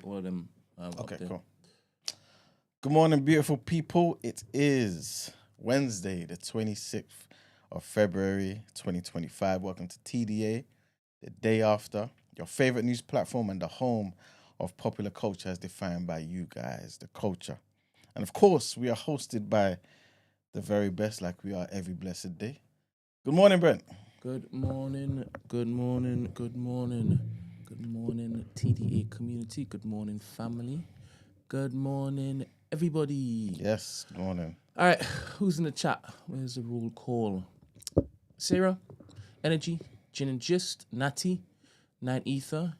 all of them. Okay, up there. cool. Good morning, beautiful people. It is Wednesday, the 26th of February, 2025. Welcome to TDA, the day after, your favorite news platform and the home of popular culture as defined by you guys, the culture. And of course, we are hosted by the very best, like we are every blessed day. Good morning, Brent. Good morning. Good morning. Good morning. Good morning, TDA community. Good morning, family. Good morning, everybody. Yes, good morning. All right, who's in the chat? Where's the roll call? Sarah, Energy, Gin and Gist, Natty, Nine Ether,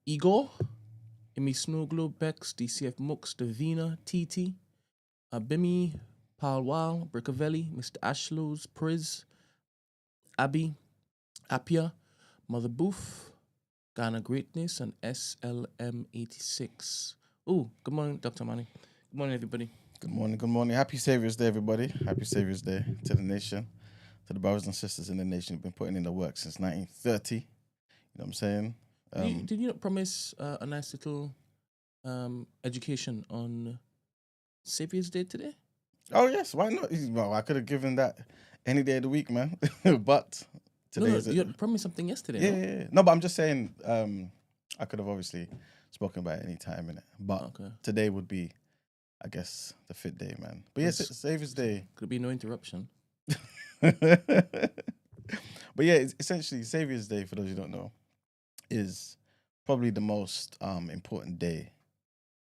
Igor, Imi Snooglo, Bex, DCF Mux, Davina, TT, Abimi, Paul Wal, Brickavelli, Mr. Ashlows, Priz, Abby, Appia, Mother Booth, Ghana Greatness, and SLM86. Oh, good morning, Dr. Manny. Good morning, everybody. Good morning, good morning. Happy Savior's Day, everybody. Happy Savior's Day to the nation, to the brothers and sisters in the nation who've been putting in the work since 1930. You know what I'm saying? Did you not promise a nice little education on Savior's Day today? Oh, yes, why not? Well, I could have given that any day of the week, man. But today No, is it. you had promised something yesterday, Yeah, no? yeah, yeah. No, but I'm just saying, I could have obviously spoken about it any time in it. But Okay. today would be, I guess, the fit day, man. But yes, it's Savior's Day. Could be no interruption. But yeah, it's essentially Savior's Day, for those who don't know, is probably the most important day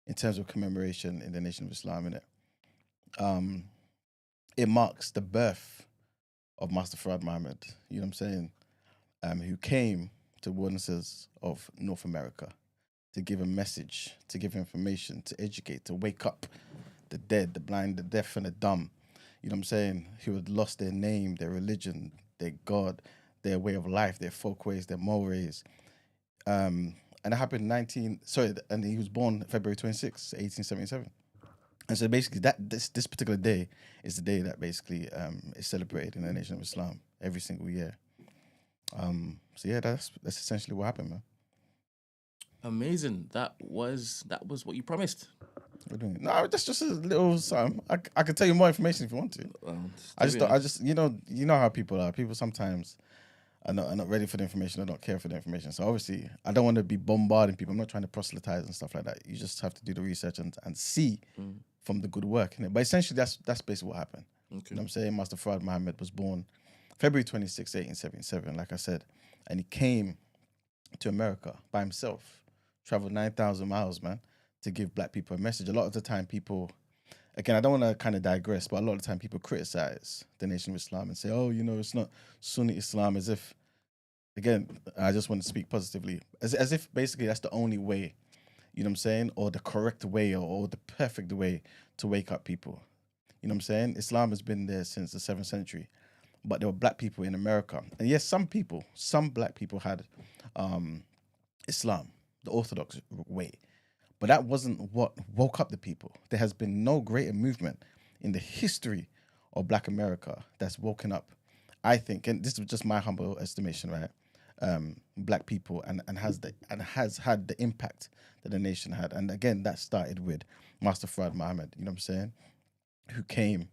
in terms of commemoration in the Nation of Islam, innit? It marks the birth of Master Farad Muhammad, you know what I'm saying, who came to witnesses of North America to give a message, to give information, to educate, to wake up the dead, the blind, the deaf, and the dumb, you know what I'm saying, who had lost their name, their religion, their God, their way of life, their folkways, their mores. And it happened and he was born February 26, 1877. And so basically this particular day is the day that basically is celebrated in the Nation of Islam every single year. So yeah, that's essentially what happened, man. Amazing. That was what you promised. What do you mean? No, that's just a little something. I can tell you more information if you want to. I just you know how people are. People sometimes are not ready for the information or don't care for the information. So obviously I don't want to be bombarding people. I'm not trying to proselytize and stuff like that. You just have to do the research and see from the good work in it. But essentially that's basically what happened. Okay. You know what I'm saying? Master Farad Muhammad was born February 26, 1877, like I said. And he came to America by himself, traveled 9,000 miles, man, to give black people a message. A lot of the time people, again, I don't want to kind of digress, but a lot of the time people criticize the Nation of Islam and say, oh, it's not Sunni Islam, as if, again, I just want to speak positively, as if basically that's the only way, you know what I'm saying, or the correct way or the perfect way to wake up people. You know what I'm saying? Islam has been there since the 7th century, but there were black people in America. And yes, some black people had Islam, the Orthodox way. But that wasn't what woke up the people. There has been no greater movement in the history of Black America that's woken up, I think, and this is just my humble estimation, right? Black people and has had the impact that the nation had. And again, that started with Master Farad Muhammad, you know what I'm saying, who came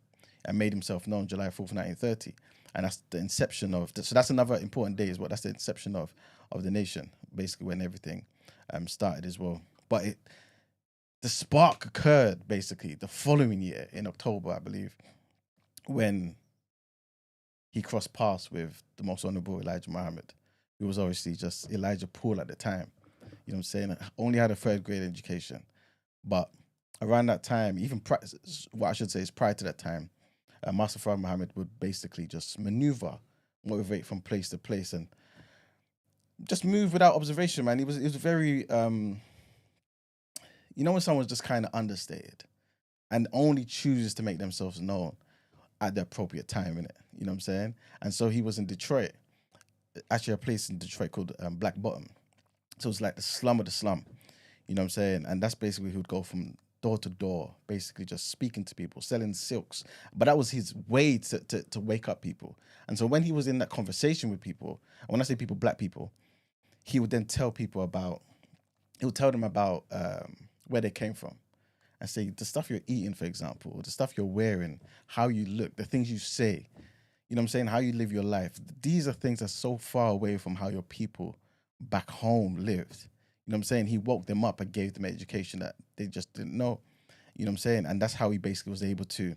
and made himself known July 4th, 1930. And that's the inception of, so that's another important day as well. That's the inception of the nation, basically when everything started as well. But the spark occurred basically the following year in October, I believe, when he crossed paths with the most honorable Elijah Muhammad, who was obviously just Elijah Poole at the time. You know what I'm saying? Only had a 3rd grade education. But around that time, even what I should say is prior to that time, Master Farad Muhammad would basically just maneuver, motivate from place to place and just move without observation, man. He was very, when someone's just kind of understated and only chooses to make themselves known at the appropriate time, innit? You know what I'm saying? And so he was in Detroit, actually a place in Detroit called Black Bottom. So it's like the slum of the slum, you know what I'm saying? And that's basically he would go from door to door, basically just speaking to people, selling silks. But that was his way to wake up people. And so when he was in that conversation with people, and when I say people, black people, he would then tell people about he'll tell them about where they came from and say the stuff you're eating, for example, or the stuff you're wearing, how you look, the things you say, you know what I'm saying, how you live your life. These are things that are so far away from how your people back home lived. You know what I'm saying? He woke them up and gave them education that they just didn't know. You know what I'm saying? And that's how he basically was able to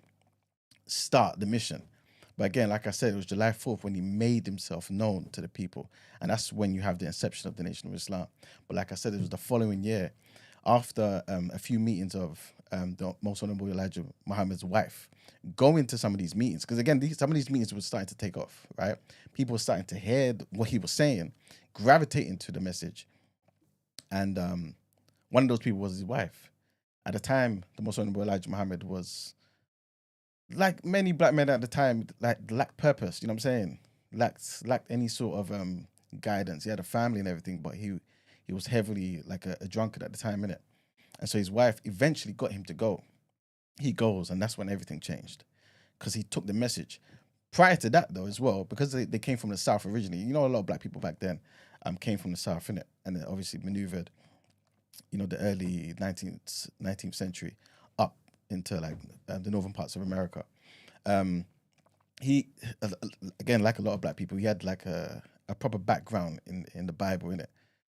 start the mission. But again, like I said, it was July 4th when he made himself known to the people. And that's when you have the inception of the Nation of Islam. But like I said, it was the following year, after a few meetings of the Most Honorable Elijah Muhammad's wife, going to some of these meetings. Because again, some of these meetings were starting to take off, right? People were starting to hear what he was saying, gravitating to the message. And one of those people was his wife. At the time, the Most Honorable Elijah Muhammad was, like many black men at the time, like lacked purpose. You know what I'm saying? Lacked any sort of guidance. He had a family and everything, but he was heavily like a drunkard at the time, innit? And so his wife eventually got him to go. He goes, and that's when everything changed, because he took the message. Prior to that, though, as well, because they came from the South originally. You know, a lot of black people back then came from the South, innit? And they obviously maneuvered, you know, the early 19th century up into like the northern parts of America. He, again, like a lot of black people, he had like a proper background in the Bible, innit?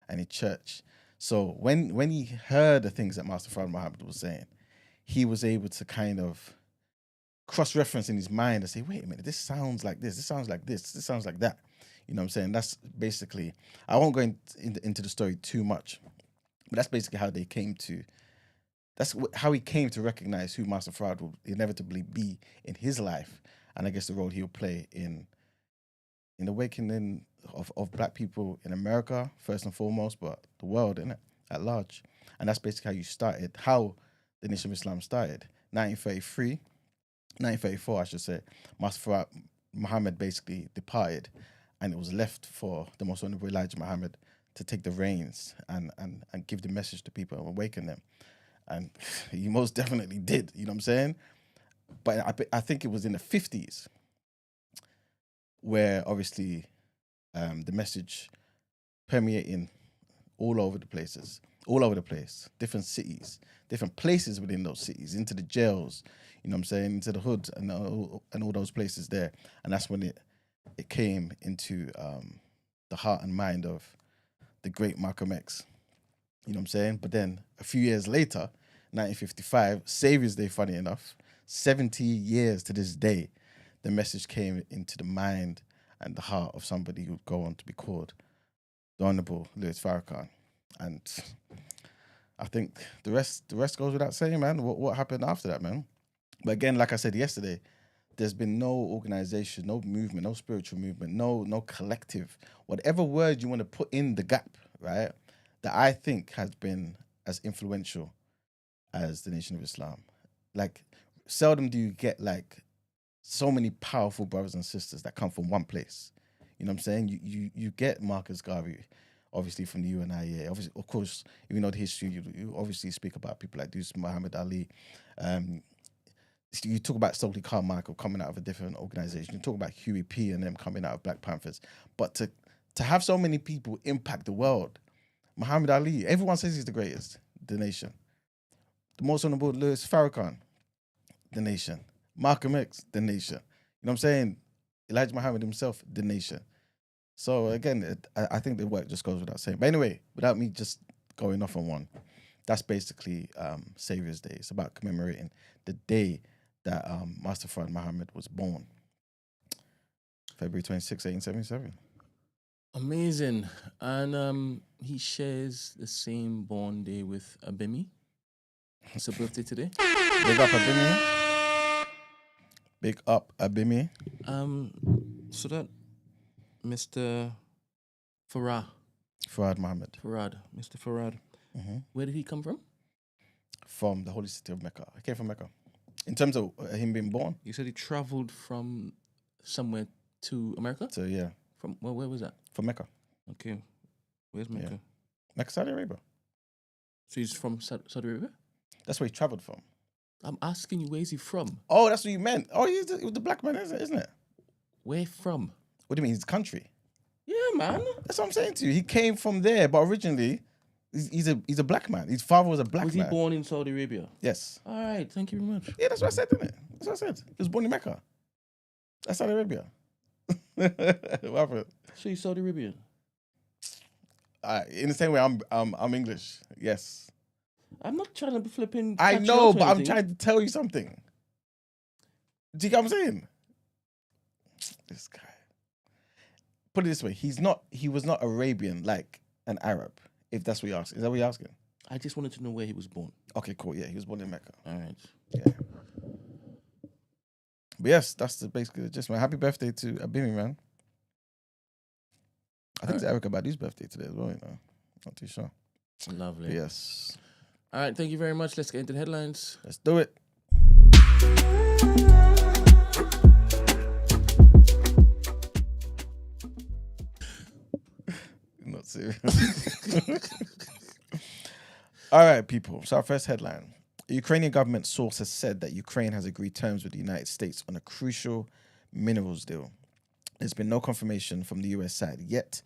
And in church. So when he heard the things that Master Fard Muhammad was saying, he was able to kind of cross-reference in his mind and say, wait a minute, this sounds like this sounds like this sounds like that. You know what I'm saying? That's basically, I won't go into the story too much, but that's basically how they came to, how he came to recognize who Master Fard will inevitably be in his life, and I guess the role he'll play in the awakening of black people in America, first and foremost, but the world, innit, at large. And that's basically how the Nation of Islam started. 1934, I should say, Master Fard Muhammad basically departed, and it was left for the Most Honorable Elijah Muhammad to take the reins and give the message to people and awaken them. And he most definitely did, you know what I'm saying? But I think it was in the 50s where obviously the message permeating all over the place, different cities, different places within those cities, into the jails, you know what I'm saying, into the hoods and all those places there. And that's when it came into the heart and mind of the great Malcolm X, you know what I'm saying? But then a few years later, 1955, Savior's Day, funny enough, 70 years to this day, the message came into the mind and the heart of somebody who would go on to be called the Honorable Louis Farrakhan. And I think the rest goes without saying, man. What happened after that, man? But again, like I said yesterday, there's been no organization, no movement, no spiritual movement, no collective, whatever word you want to put in the gap, right, that I think has been as influential as the Nation of Islam. Like, seldom do you get like so many powerful brothers and sisters that come from one place. You know what I'm saying? You get Marcus Garvey, obviously from the UNIA. Obviously, of course, if you know the history, you obviously speak about people like Deuce Muhammad Ali. You talk about Stokely Carmichael coming out of a different organization. You talk about Huey P and them coming out of Black Panthers. But to have so many people impact the world, Muhammad Ali, everyone says he's the greatest, the nation. The Most Honorable Louis Farrakhan, the nation. Malcolm X, the nation. You know what I'm saying? Elijah Muhammad himself, the nation. So again, I think the work just goes without saying. But anyway, without me just going off on one, that's basically Savior's Day. It's about commemorating the day that Master Fard Muhammad was born. February 26, 1877. Amazing. And he shares the same born day with Abimi. It's a birthday today. Big up Abimi. Big up Abimi. So that Mr. Farad, Muhammad. Mr. Farad. Mm-hmm. Where did he come from? From the holy city of Mecca. He came from Mecca. In terms of him being born. You said he traveled from somewhere to America? So yeah. From where was that? From Mecca. Okay. Where's Mecca? Yeah. Mecca, Saudi Arabia. So he's from Saudi Arabia? That's where he traveled from. I'm asking you, where's he from? Oh, that's what you meant. Oh, he's the black man, isn't it? Where from? What do you mean? His country? Yeah, man. That's what I'm saying to you. He came from there, but originally He's a black man. His father was a black Was man. he born in Saudi Arabia? Yes. All right, thank you very much. Yeah, that's what I said, didn't it? That's what I said. He was born in Mecca. That's Saudi Arabia. What happened? So he's Saudi Arabian. In the same way, I'm English. Yes. I'm not trying to be flipping. I catch you know, up or but I'm anything. trying to tell you something. Do you get what I'm saying? This guy. Put it this way: he was not Arabian like an Arab. If that's what you're asking, is that what you're asking? I just wanted to know where he was born. Okay, cool. Yeah, he was born in Mecca. All right. Yeah. But yes, that's basically the gist, man. Happy birthday to Abimi, man. I think it's Erica Badu's birthday today as well, you know. Not too sure. Lovely. But yes. All right, thank you very much. Let's get into the headlines. Let's do it. Not serious. All right, people. So our first headline. A Ukrainian government source has said that Ukraine has agreed terms with the United States on a crucial minerals deal. There's been no confirmation from the US side yet,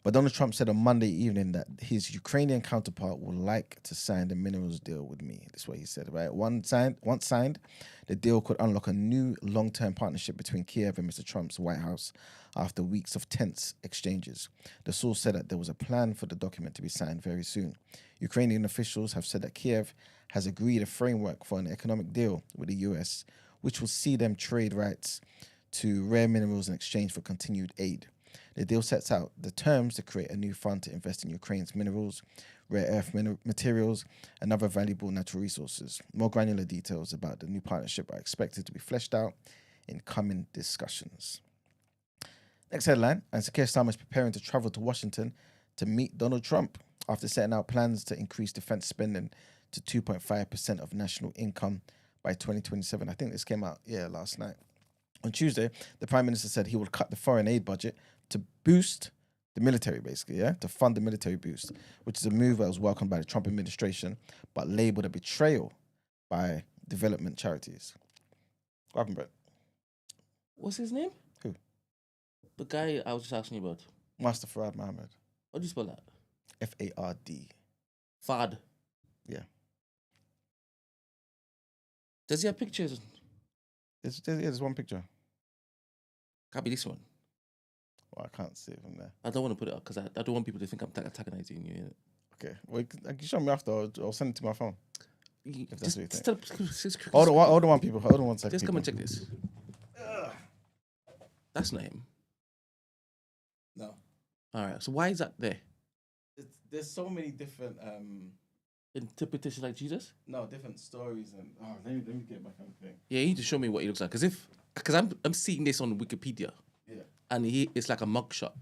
but Donald Trump said on Monday evening that his Ukrainian counterpart would like to sign the minerals deal with me. That's what he said, right? Once signed, the deal could unlock a new long-term partnership between Kiev and Mr. Trump's White House after weeks of tense exchanges. The source said that there was a plan for the document to be signed very soon. Ukrainian officials have said that Kiev has agreed a framework for an economic deal with the US, which will see them trade rights to rare minerals in exchange for continued aid. The deal sets out the terms to create a new fund to invest in Ukraine's minerals, rare earth materials, and other valuable natural resources. More granular details about the new partnership are expected to be fleshed out in coming discussions. Next headline, and Keir Starmer is preparing to travel to Washington to meet Donald Trump after setting out plans to increase defense spending to 2.5% of national income by 2027. I think this came out, last night. On Tuesday, the Prime Minister said he will cut the foreign aid budget to boost the military, basically, to fund the military boost, which is a move that was welcomed by the Trump administration, but labelled a betrayal by development charities. What happened, Brent? What's his name? Who? The guy I was just asking you about. Master Farad Mohammed. How do you spell that? F-A-R-D. Fad. Yeah. Does he have pictures? There's one picture. Can't be this one. Well, I can't see it from there. I don't want to put it up because I don't want people to think I'm antagonizing you. Okay. Well, you can show me after. I'll send it to my phone. If that's what you think. Hold on, one people. Hold on 1 second. Just come and check this. That's not him. No. All right. So why is that there? There's so many different Interpretation like Jesus? No, different stories and let me get back on the thing. Yeah, you need to show me what he looks like. Because I'm seeing this on Wikipedia. Yeah. And it's like a mugshot.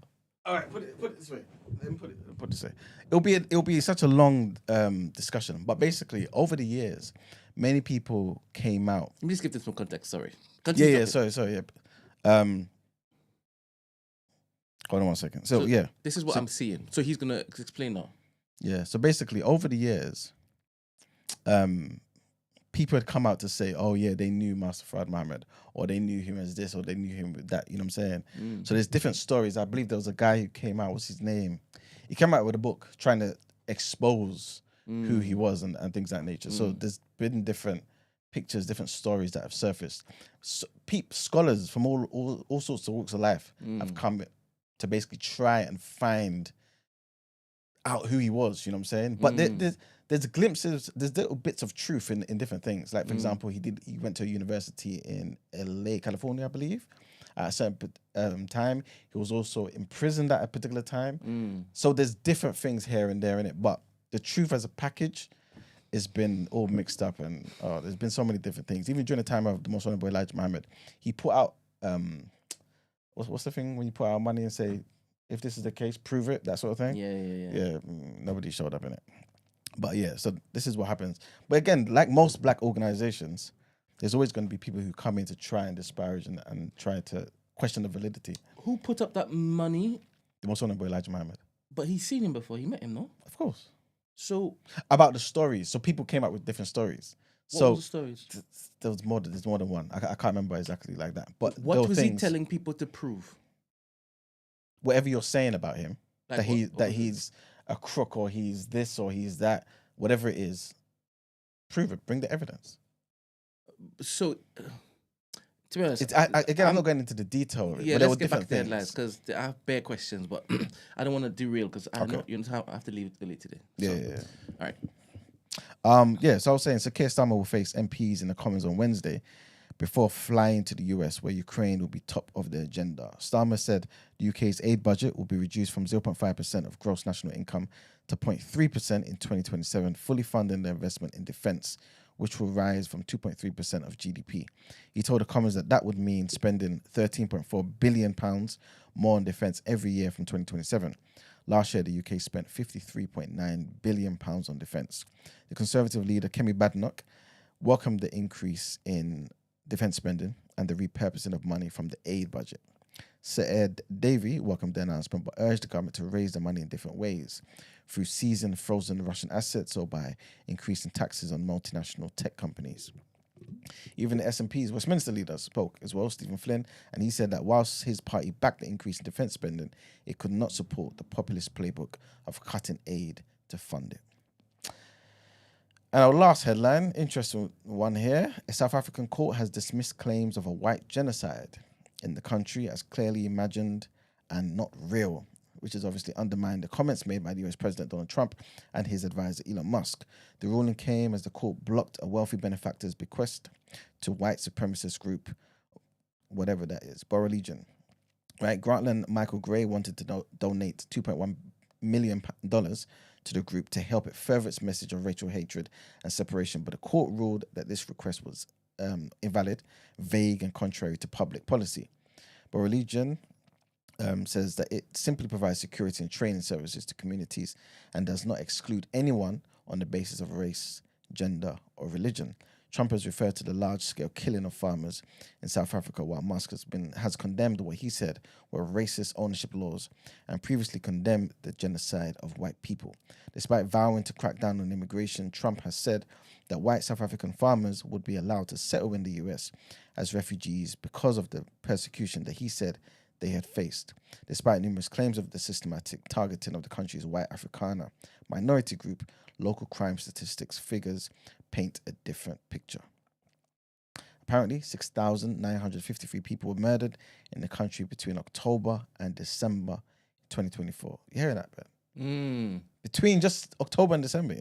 All right, put it this way. Let me put it this way. It'll be such a long discussion, but basically over the years, many people came out. Let me just give this some context. Sorry. Sorry. Hold on 1 second. So yeah, this is what I'm seeing. So he's gonna explain now. Yeah. So basically, over the years, people had come out to say, "Oh yeah, they knew Master Farad Mohammed, or they knew him as this, or they knew him with that." You know what I'm saying? So there's different stories. I believe there was a guy who came out. What's his name? He came out with a book trying to expose who he was and things of that nature. So there's been different pictures, different stories that have surfaced. So, scholars from all sorts of walks of life have come to basically try and find out who he was. You know what I'm saying? But there's glimpses, there's little bits of truth in different things. Like, for example, he went to a university in LA, California, I believe. At a certain time, he was also imprisoned at a particular time. So there's different things here and there in it. But the truth as a package has been all mixed up, and there's been so many different things. Even during the time of the Most Honorable Elijah Muhammad, he put out what's the thing when you put out money and say, if this is the case, prove it, that sort of thing. Yeah. Nobody showed up in it. But yeah, so this is what happens. But again, like most black organizations, there's always going to be people who come in to try and disparage and try to question the validity. Who put up that money? The Most Honorable Elijah Muhammad. But he's seen him before. He met him, no? Of course. So about the stories. So people came up with different stories. What was the stories? There's more than one. I can't remember exactly like that. But what was he telling people to prove? Whatever you're saying about him, like he's a crook or he's this or he's that, whatever it is, prove it. Bring the evidence. So, to be honest, Again, I'm not going into the detail. Yeah, but there let's were get back different to the headlines things. because I have bare questions, but I don't want to derail because I Okay. know you know I have to leave it early today. Yeah. All right. So I was saying, so Keir Starmer will face MPs in the Commons on Wednesday before flying to the US, where Ukraine will be top of the agenda. Starmer said the UK's aid budget will be reduced from 0.5% of gross national income to 0.3% in 2027, fully funding the investment in defence, which will rise from 2.3% of GDP. He told the Commons that would mean spending £13.4 billion more on defence every year from 2027. Last year, the UK spent £53.9 billion on defence. The Conservative leader, Kemi Badenoch, welcomed the increase in defence spending and the repurposing of money from the aid budget. Saeed Davey welcomed the announcement but urged the government to raise the money in different ways, through seizing frozen Russian assets or by increasing taxes on multinational tech companies. Even the SNP's Westminster leader spoke as well, Stephen Flynn, and he said that whilst his party backed the increase in defence spending, it could not support the populist playbook of cutting aid to fund it. And our last headline, interesting one here. A South African court has dismissed claims of a white genocide in the country as clearly imagined and not real, which has obviously undermined the comments made by the US President Donald Trump and his advisor Elon Musk. The ruling came as the court blocked a wealthy benefactor's bequest to white supremacist group, whatever that is, Borough Legion. Right, Grantland Michael Gray wanted to donate $2.1 million to the group to help it further its message of racial hatred and separation, but the court ruled that this request was invalid, vague, and contrary to public policy. Borough Legion says that it simply provides security and training services to communities and does not exclude anyone on the basis of race, gender, or religion. Trump has referred to the large-scale killing of farmers in South Africa, while Musk has condemned what he said were racist ownership laws and previously condemned the genocide of white people. Despite vowing to crack down on immigration, Trump has said that white South African farmers would be allowed to settle in the US as refugees because of the persecution that he said they had faced. Despite numerous claims of the systematic targeting of the country's white Afrikaner minority group, local crime statistics figures paint a different picture. Apparently, 6,953 people were murdered in the country between October and December 2024. You hearing that, Ben? Between just October and December,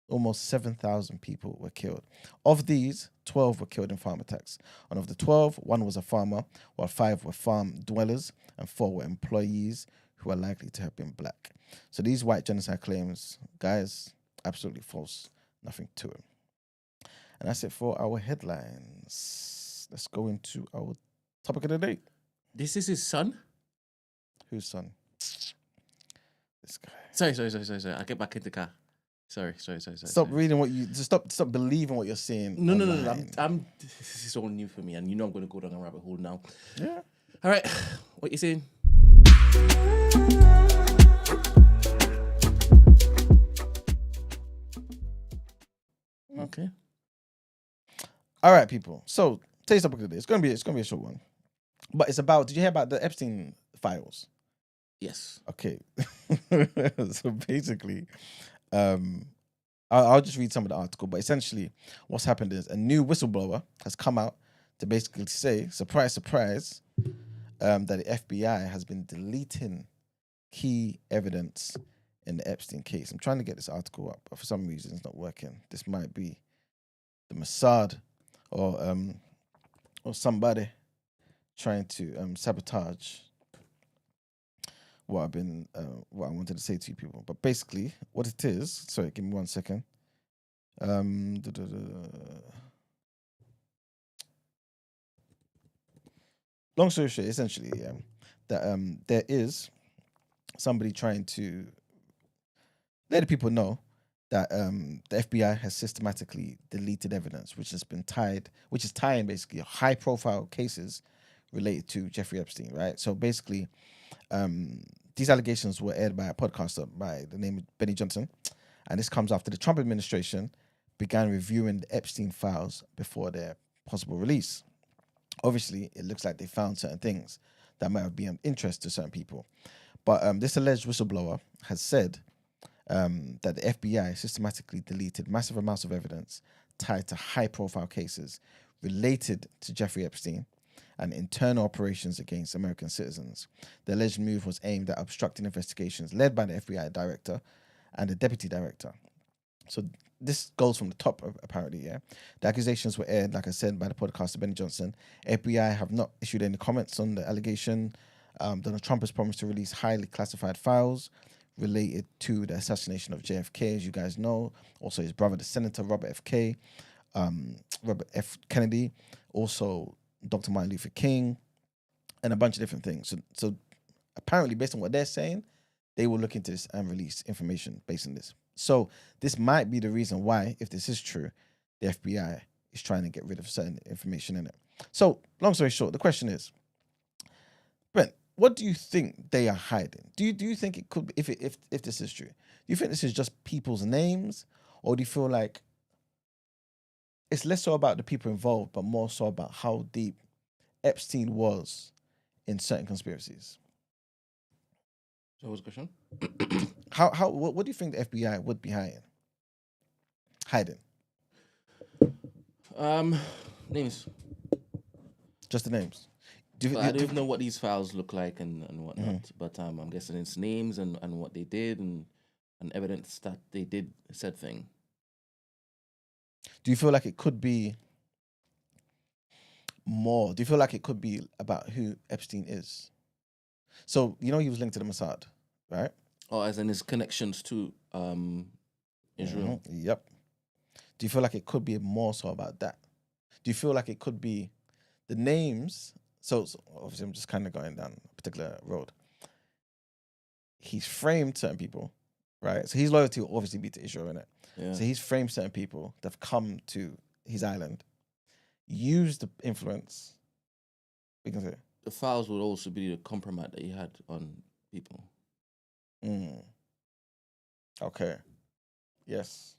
almost 7,000 people were killed. Of these, 12 were killed in farm attacks. And of the 12, 1 was a farmer, while 5 were farm dwellers and 4 were employees who are likely to have been black. So these white genocide claims, guys, absolutely false. Nothing to it. And that's it for our headlines. Let's go into our topic of the day. This is his son? Whose son? This guy. Sorry. I'll get back in the car. Sorry. Stop reading what you... Just stop believing what you're seeing. No. This is all new for me, and you know I'm going to go down a rabbit hole now. Yeah. All right. What you saying? Okay. All right, people. So today's topic of the day. It's gonna be a short one, but it's about. Did you hear about the Epstein files? Yes. Okay. So basically, I'll just read some of the article. But essentially, what's happened is a new whistleblower has come out to basically say, surprise, surprise, that the FBI has been deleting key evidence in the Epstein case. I'm trying to get this article up, but for some reason it's not working. This might be the Mossad or somebody trying to sabotage what I wanted to say to you people. But basically, what it is, sorry, give me 1 second. Long story short, essentially, that there is somebody trying to let the people know that the FBI has systematically deleted evidence, which is tying basically high-profile cases related to Jeffrey Epstein, right? So basically, these allegations were aired by a podcaster by the name of Benny Johnson, and this comes after the Trump administration began reviewing the Epstein files before their possible release. Obviously, it looks like they found certain things that might have been of interest to certain people. But this alleged whistleblower has said that the FBI systematically deleted massive amounts of evidence tied to high-profile cases related to Jeffrey Epstein and internal operations against American citizens. The alleged move was aimed at obstructing investigations led by the FBI director and the deputy director. So this goes from the top, apparently, yeah. The accusations were aired, like I said, by the podcaster Benny Johnson. FBI have not issued any comments on the allegation. Donald Trump has promised to release highly classified files related to the assassination of JFK, as you guys know. Also, his brother, the Senator Robert F. Kennedy. Also, Dr. Martin Luther King, and a bunch of different things. So apparently, based on what they're saying, they will look into this and release information based on this. So this might be the reason why, if this is true, the FBI is trying to get rid of certain information in it. So, long story short, the question is, Brent, what do you think they are hiding? Do you think it could be, if this is true, do you think this is just people's names, or do you feel like it's less so about the people involved, but more so about how deep Epstein was in certain conspiracies? So what's the question? What do you think the FBI would be hiding? Names. Just the names. I don't even know what these files look like and whatnot, but I'm guessing it's names and what they did and evidence that they did said thing. Do you feel like it could be more? Do you feel like it could be about who Epstein is? So, you know, he was linked to the Mossad, right? Oh, as in his connections to Israel. Mm-hmm. Yep. Do you feel like it could be more so about that? Do you feel like it could be the names? So obviously, I'm just kind of going down a particular road. He's framed certain people, right? So his loyalty will obviously be to Israel, innit? Yeah. So he's framed certain people that have come to his island, used the influence. We can say the files would also be the compromise that he had on people. Okay. Yes.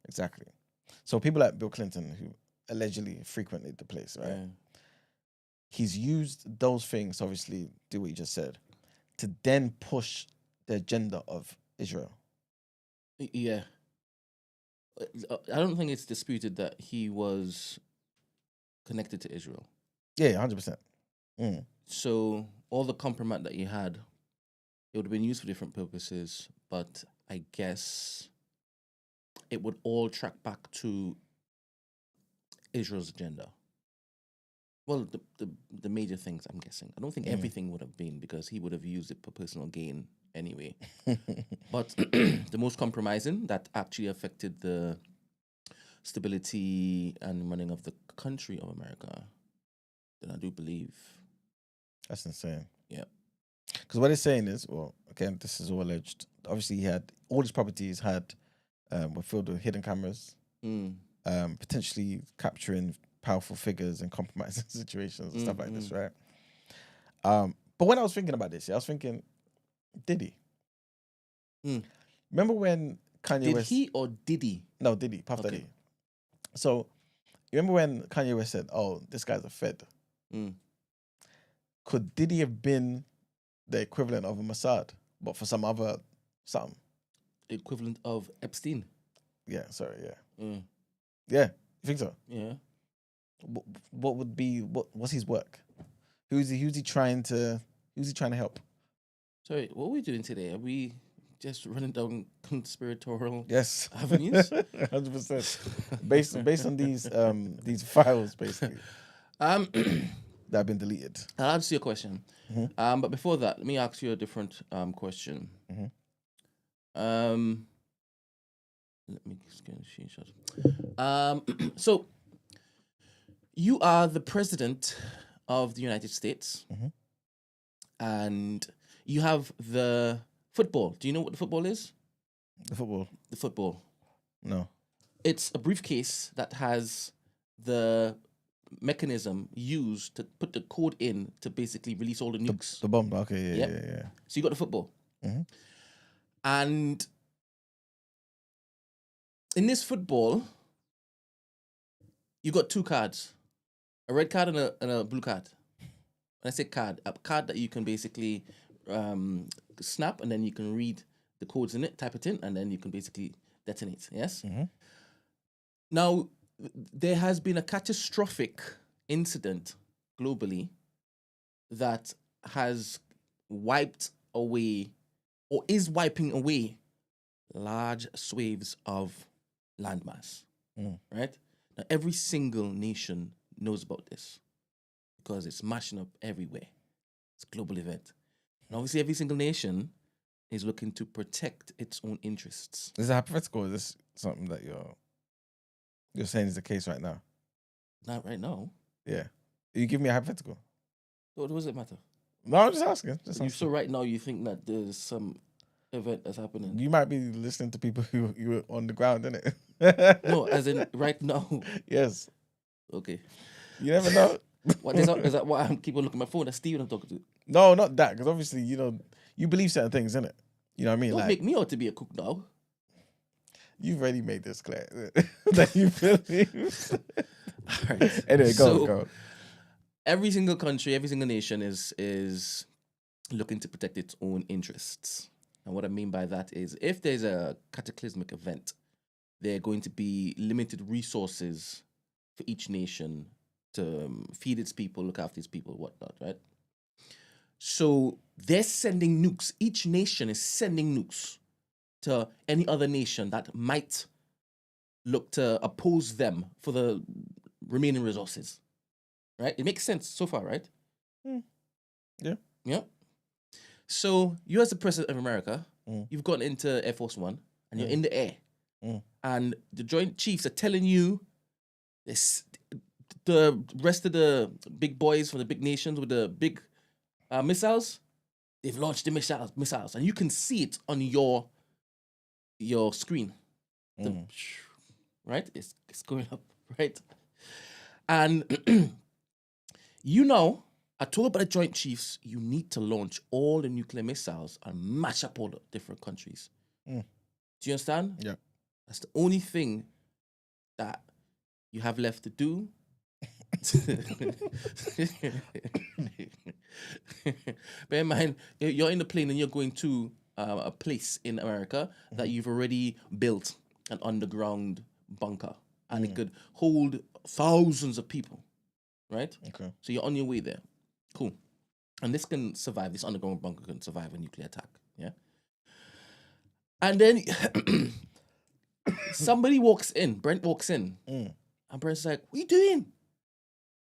Exactly. So people like Bill Clinton, who allegedly frequented the place, right? Yeah. He's used those things, obviously, do what you just said, to then push the agenda of Israel. Yeah. I don't think it's disputed that he was connected to Israel. Yeah, 100%. So all the compromise that he had, it would have been used for different purposes, but I guess it would all track back to Israel's agenda. Well, the major things, I'm guessing. I don't think everything would have been, because he would have used it for personal gain anyway. But the most compromising that actually affected the stability and running of the country of America, then I do believe. That's insane. Yeah. Because what they're saying is, well, again, this is all alleged. Obviously, he had all his properties were filled with hidden cameras, potentially capturing powerful figures and compromising situations and stuff like this, right? But when I was thinking about this, I was thinking, did he? Remember when Kanye West... Did he or did he? No, did he? Puff Daddy. So, you remember when Kanye West said, oh, this guy's a Fed? Could Diddy have been the equivalent of a Mossad, but for some other something? The equivalent of Epstein? Yeah, sorry, yeah. Yeah, you think so? Yeah. What's his work? Who's he trying to help? Sorry, what are we doing today? Are we just running down conspiratorial avenues? 100%. Based on these files, basically. That have been deleted. I'll answer your question. But before that, let me ask you a different question. Let me just get a screenshot. So, you are the president of the United States, and you have the football. Do you know what the football is? The football? No. It's a briefcase that has the mechanism used to put the code in to basically release all the nukes. The bomb. Okay, yeah. So you got the football. And in this football, you got two cards. A red card and a blue card. When I say card, a card that you can basically snap, and then you can read the codes in it, type it in, and then you can basically detonate. Yes. Mm-hmm. Now, there has been a catastrophic incident globally that has wiped away or is wiping away large swathes of landmass. Right? Now, every single nation knows about this because it's mashing up everywhere. It's a global event. And obviously, every single nation is looking to protect its own interests. Is it hypothetical? Is this something that you're saying is the case right now? Not right now. Yeah. You give me a hypothetical. What does it matter? No, I'm just asking. So right now you think that there's some event that's happening? You might be listening to people who are on the ground, innit? No, as in right now. Yes. Okay. You never know. What is that? Why I'm keep on looking at my phone? That's Steven I'm talking to. No, not that. Because obviously, you believe certain things, innit? You know what I mean? Don't Like, make me out to be a cook now. you've already made this clear that you believe. All right. Anyway, go. Every single country, every single nation is looking to protect its own interests. And what I mean by that is if there's a cataclysmic event, there are going to be limited resources for each nation to feed its people, look after its people, whatnot, right? So they're sending nukes. Each nation is sending nukes to any other nation that might look to oppose them for the remaining resources. Right? It makes sense so far, right? Yeah. Yeah. So you as the president of America, you've gotten into Air Force One and you're in the air. And the Joint Chiefs are telling you this, the rest of the big boys from the big nations with the big missiles, they've launched the missiles. And you can see it on your screen. Right? It's going up, right? And I told by the Joint Chiefs, you need to launch all the nuclear missiles and mash up all the different countries. Do you understand? Yeah. That's the only thing that you have left to do. Bear in mind, you're in the plane and you're going to a place in America that you've already built an underground bunker. And it could hold thousands of people, right? Okay. So you're on your way there. Cool. And this can survive, this underground bunker can survive a nuclear attack, yeah? And then somebody walks in, Brent walks in, and Brent's like, what are you doing?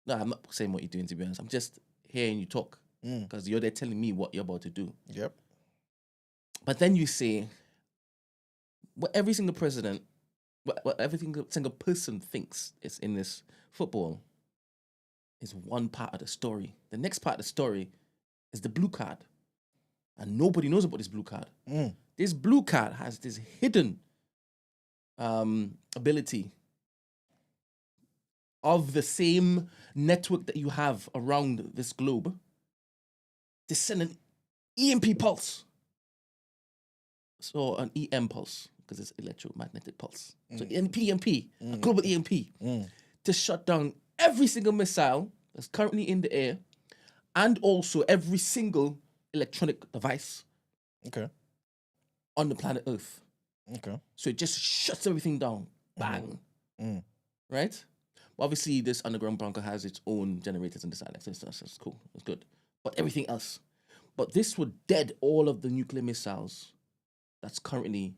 No, I'm not saying what you're doing, to be honest. I'm just hearing you talk, because you're there telling me what you're about to do. Yep. But then you say, what every single president, what every single person thinks is in this football is one part of the story. The next part of the story is the blue card. And nobody knows about this blue card. This blue card has this hidden ability of the same network that you have around this globe to send an EMP pulse. So an EM pulse, because it's electromagnetic pulse. So EMP, a global EMP, to shut down every single missile that's currently in the air and also every single electronic device on the planet Earth. Okay. So it just shuts everything down. Bang. Right? Obviously, this underground bunker has its own generators and this and that. That's cool. That's good. But everything else. But this would dead all of the nuclear missiles that's currently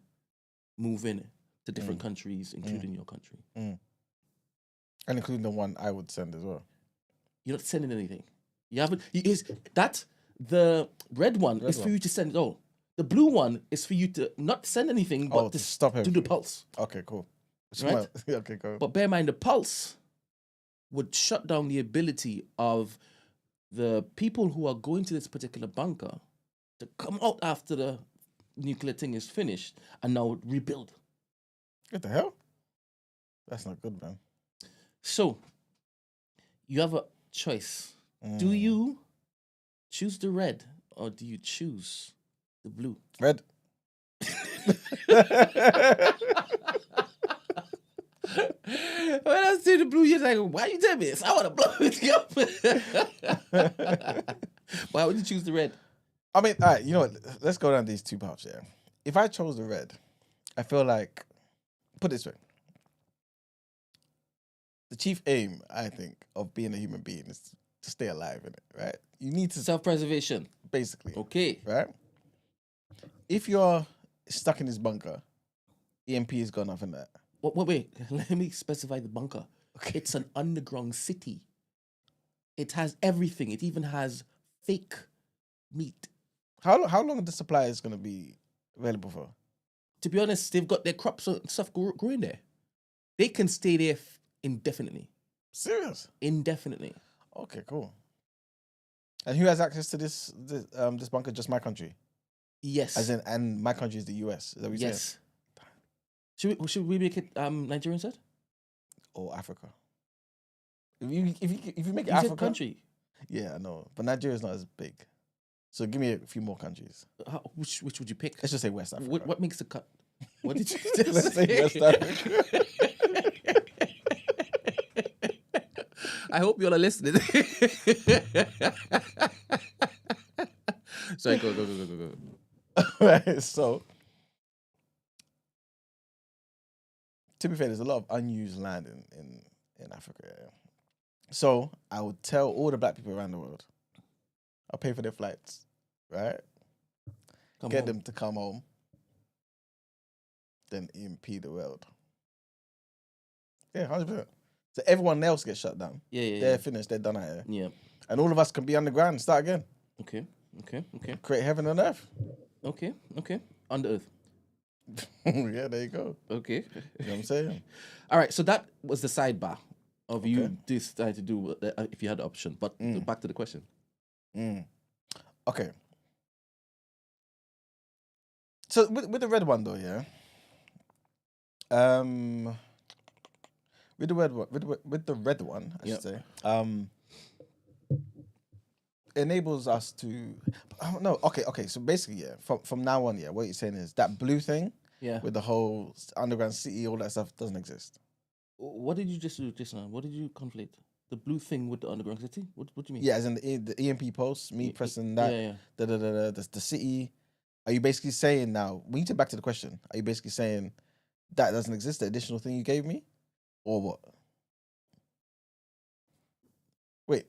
moving to different countries, including your country. And including the one I would send as well. You're not sending anything. You haven't. The red one is for you to send it all. The blue one is for you to not send anything, but to stop do everything. the pulse. Okay, cool. Right? Okay, go. But bear in mind, the pulse would shut down the ability of the people who are going to this particular bunker to come out after the nuclear thing is finished and now rebuild. What the hell? That's not good, man. So, you have a choice. Do you choose the red or do you choose the blue? Red. When I see the blue, you're like, why you tell me this? I want to blow it up. Why would you choose the red? I mean, all right, you know what? Let's go down these two paths, yeah. if I chose the red, I feel like, put it this way, the chief aim, I think, of being a human being is to stay alive in it, right? You need to, Self-preservation. basically, Okay. right? If you're stuck in this bunker, EMP is gone off in that. Wait. Let me specify the bunker. Okay. It's an underground city. It has everything. It even has fake meat. How long the supply is going to be available for? To be honest, they've got their crops and stuff growing there. They can stay there indefinitely. Serious? Indefinitely. Okay, cool. And who has access to this bunker? Just my country. Yes. As in, and my country is the US. Is that what you're saying? Yes. Should we make it Nigeria instead? Or Africa? If you make it You said Africa, country. yeah, I know, but Nigeria is not as big. So give me a few more countries. Which would you pick? Let's just say West Africa. What makes the cut? What did you just Let's say West Africa. I hope you all are listening. Sorry, go. Right, so to be fair, there's a lot of unused land in Africa. Yeah. So I would tell all the black people around the world, I'll pay for their flights, right? Get them to come home, then EMP the world. Yeah, 100%. So everyone else gets shut down. Yeah. They're finished. They're done out here. Yeah. And all of us can be underground and start again. Okay. Create heaven on earth. Okay. On the earth. Yeah, there you go. Okay. You know what I'm saying? All right. So that was the sidebar of you decide to do if you had the option. But back to the question. Okay. So with the red one though, yeah. With the red one, I should say. Enables us to. No, okay. So basically, yeah. From now on, yeah. What you're saying is that blue thing, with the whole underground city, all that stuff doesn't exist. What did you just do just now? What did you conflate? The blue thing with the underground city? What do you mean? Yeah, as in the EMP post, me pressing that. Yeah. The city. Are you basically saying now? We need to back to the question. Are you basically saying that doesn't exist? The additional thing you gave me, or what? Wait.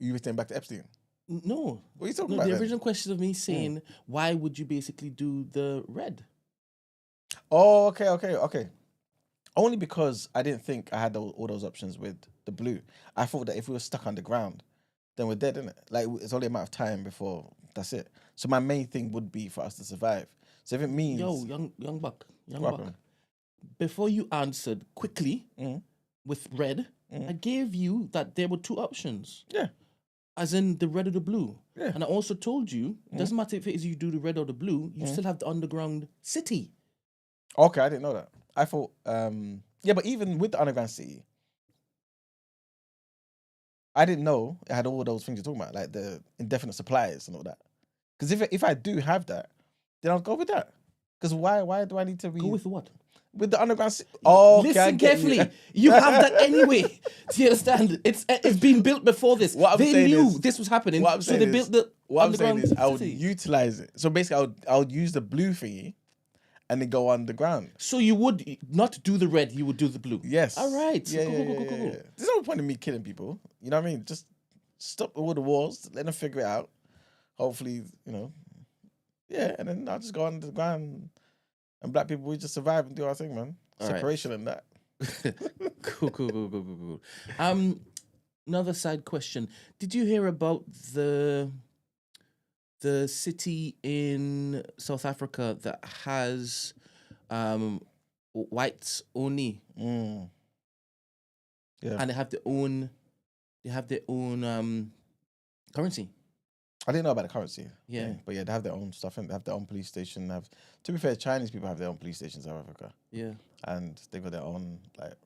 You were saying back to Epstein? No. What are you talking No, about? the original question of me saying, why would you basically do the red? Oh, okay. Only because I didn't think I had all those options with the blue. I thought that if we were stuck underground, then we're dead, innit? Like, it's only a matter of time before that's it. So my main thing would be for us to survive. So if it means... Yo, young buck. happened? Before you answered quickly with red, I gave you that there were two options. Yeah. As in the red or the blue. Yeah. And I also told you, it doesn't matter if it is you do the red or the blue, you still have the underground city. Okay, I didn't know that. I thought... yeah, but even with the underground city, I didn't know it had all those things you're talking about, like the indefinite supplies and all that. Because if I do have that, then I'll go with that. Because why do I need to be... Go with what? With the underground city. Oh, listen carefully. You have that anyway. Do you understand? It's been built before this. They knew this was happening, so they built the underground city. I would utilize it. So basically, I would use the blue thingy and then go underground. So you would not do the red, you would do the blue. Yes. All right. Yeah, Cool. There's no point in me killing people. You know what I mean? Just stop all the wars, let them figure it out. Hopefully, yeah, and then I'll just go underground. And black people, we just survive and do our thing, man. All Separation and that. Cool. Another side question. Did you hear about the city in South Africa that has whites only? Yeah. And they have their own currency. I didn't know about the currency. Yeah. But yeah, they have their own stuff and they have their own police station. To be fair, Chinese people have their own police stations in South Africa. Yeah. And they've got their own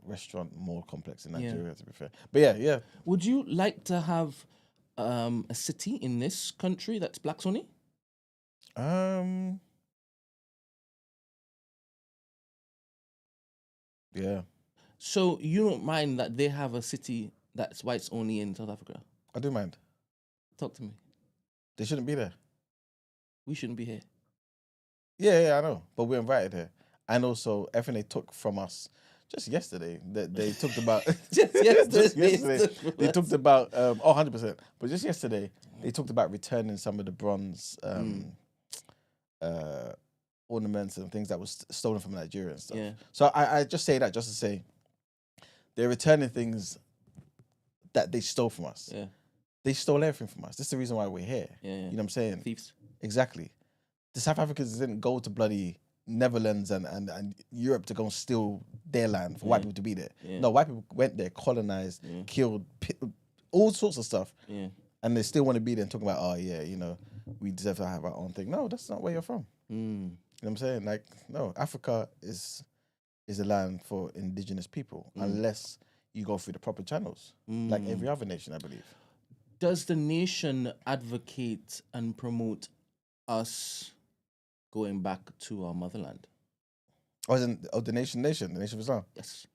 restaurant mall complex in Nigeria, to be fair. But yeah. Would you like to have a city in this country that's blacks only? Yeah. So you don't mind that they have a city that's whites only in South Africa? I do mind. Talk to me. They shouldn't be there. We shouldn't be here. Yeah, I know. But we're invited here. And also, everything they took from us just yesterday, they talked about. Just just yesterday. yesterday, they talked about, 100%. But just yesterday, they talked about returning some of the bronze uh, ornaments and things that was stolen from Nigeria and stuff. Yeah. So I just say that just to say they're returning things that they stole from us. Yeah. They stole everything from us. This is the reason why we're here. Yeah. You know what I'm saying? Thieves. Exactly. The South Africans didn't go to bloody Netherlands and Europe to go and steal their land for white people to be there. Yeah. No, white people went there, colonized, killed, all sorts of stuff. Yeah. And they still want to be there and talk about, oh yeah, you know, we deserve to have our own thing. No, that's not where you're from. You know what I'm saying? Like, no, Africa is a land for indigenous people unless you go through the proper channels, like every other nation, I believe. Does the nation advocate and promote us going back to our motherland? The nation of Islam. Yes.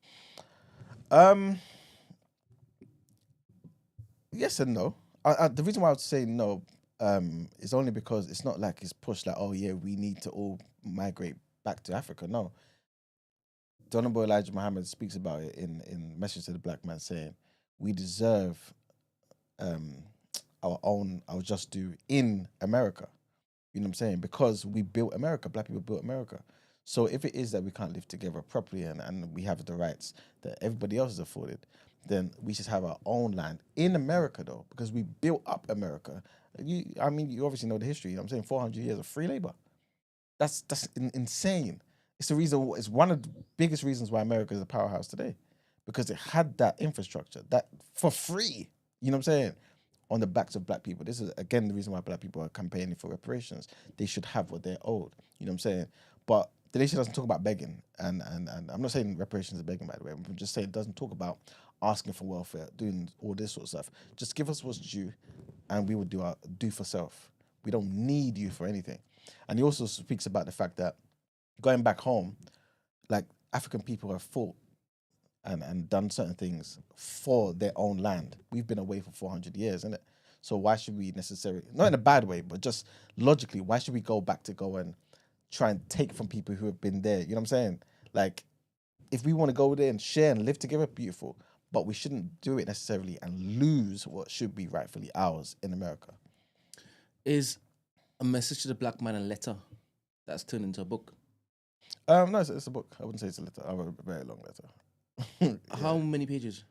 Yes and no. The reason why I would say no is only because it's not like it's pushed like, oh yeah, we need to all migrate back to Africa. No. The Honorable Elijah Muhammad speaks about it in Message to the Black Man, saying we deserve our just due in America. You know what I'm saying? Because we built America, black people built America. So if it is that we can't live together properly and we have the rights that everybody else is afforded, then we should have our own land in America though, because we built up America. You obviously know the history. You know what I'm saying? 400 years of free labor. That's insane. It's the reason. It's one of the biggest reasons why America is a powerhouse today, because it had that infrastructure that for free. You know what I'm saying? On the backs of black people. This is again the reason why black people are campaigning for reparations. They should have what they're owed. You know what I'm saying? But the nation doesn't talk about begging, and I'm not saying reparations are begging, by the way. I'm just saying it doesn't talk about asking for welfare, doing all this sort of stuff. Just give us what's due, and we will do for self. We don't need you for anything. And he also speaks about the fact that going back home, like African people have fought and done certain things for their own land. We've been away for 400 years, isn't it? So why should we necessarily, not in a bad way, but just logically, why should we go back to go and try and take from people who have been there? You know what I'm saying? Like, if we want to go there and share and live together, beautiful. But we shouldn't do it necessarily and lose what should be rightfully ours in America. Is A Message to the Black Man a letter that's turned into a book? No, it's a book. I wouldn't say it's a letter. I wrote a very long letter. Yeah. How many pages?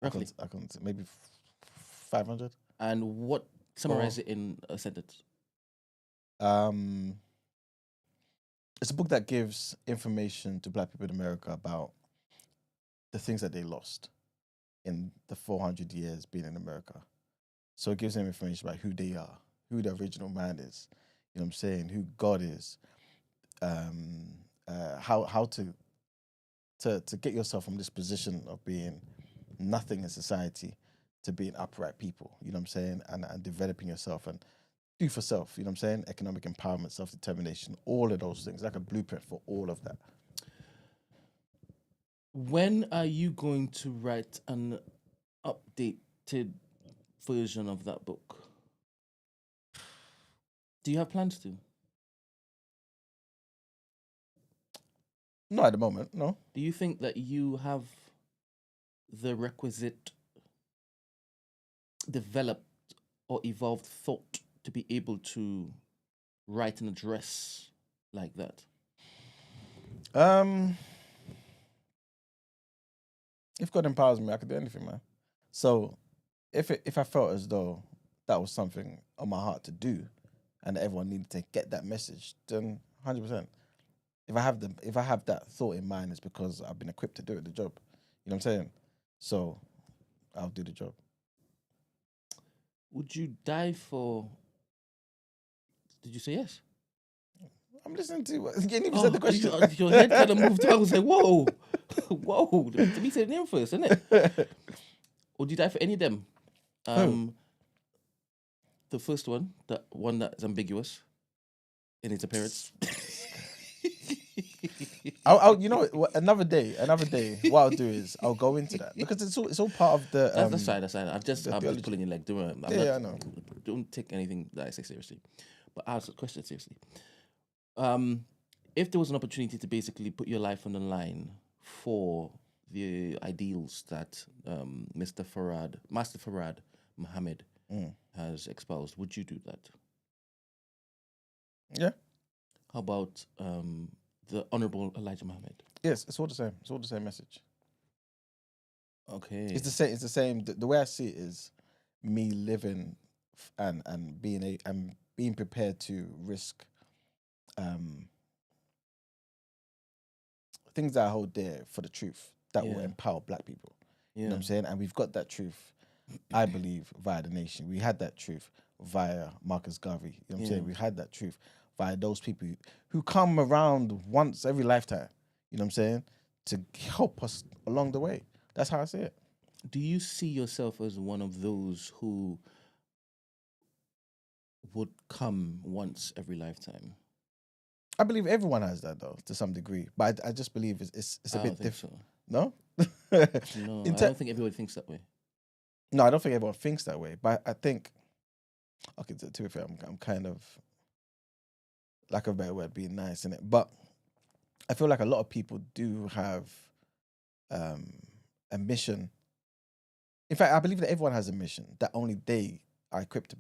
Roughly? I can't say, maybe 500. And what summarize it in a sentence? It's a book that gives information to black people in America about the things that they lost in the 400 years being in America. So it gives them information about who they are, who the original man is, you know what I'm saying, who God is, how to get yourself from this position of being nothing in society to being upright people, you know what I'm saying, and developing yourself and do for self, you know what I'm saying, economic empowerment, self-determination, all of those things, like a blueprint for all of that. When are you going to write an updated version of that book? Do you have plans to? Not at the moment, no. Do you think that you have the requisite developed or evolved thought to be able to write an address like that? If God empowers me, I could do anything, man. So if I felt as though that was something on my heart to do and everyone needed to get that message, then 100%. If I have that thought in mind, it's because I've been equipped to do it, the job. You know what I'm saying? So I'll do the job. Would you die for... Did you say yes? I'm listening to what you didn't even said the question. Your head kind of moved. I was like, whoa. Whoa. Let me say the name first, isn't it? Would you die for any of them? The first one, the one that's ambiguous in its appearance. I'll you know what, another day. What I'll do is I'll go into that because it's all part of the. That's fine. I'm just pulling your leg. I know. Don't take anything that I say seriously, but ask the question seriously. If there was an opportunity to basically put your life on the line for the ideals that Master Farad Muhammad has espoused, would you do that? Yeah. How about the Honorable Elijah Muhammad? Yes, it's all the same. It's all the same message. Okay. It's the same. It's the same. The way I see it is me living and being prepared to risk things that I hold dear for the truth that will Yeah. empower black people. You know Yeah. what I'm saying? And we've got that truth, I believe, via the nation. We had that truth via Marcus Garvey. You know what I'm saying? We had that truth via those people who come around once every lifetime. You know what I'm saying? To help us along the way. That's how I see it. Do you see yourself as one of those who would come once every lifetime? I believe everyone has that though, to some degree. But I just believe it's a I bit don't think different. so. No? No, In I te- don't think everybody thinks that way. no, I don't think everyone thinks that way. But I think, okay, to be fair, I'm kind of, lack of a better word, being nice in it. But I feel like a lot of people do have a mission. In fact, I believe that everyone has a mission that only they are equipped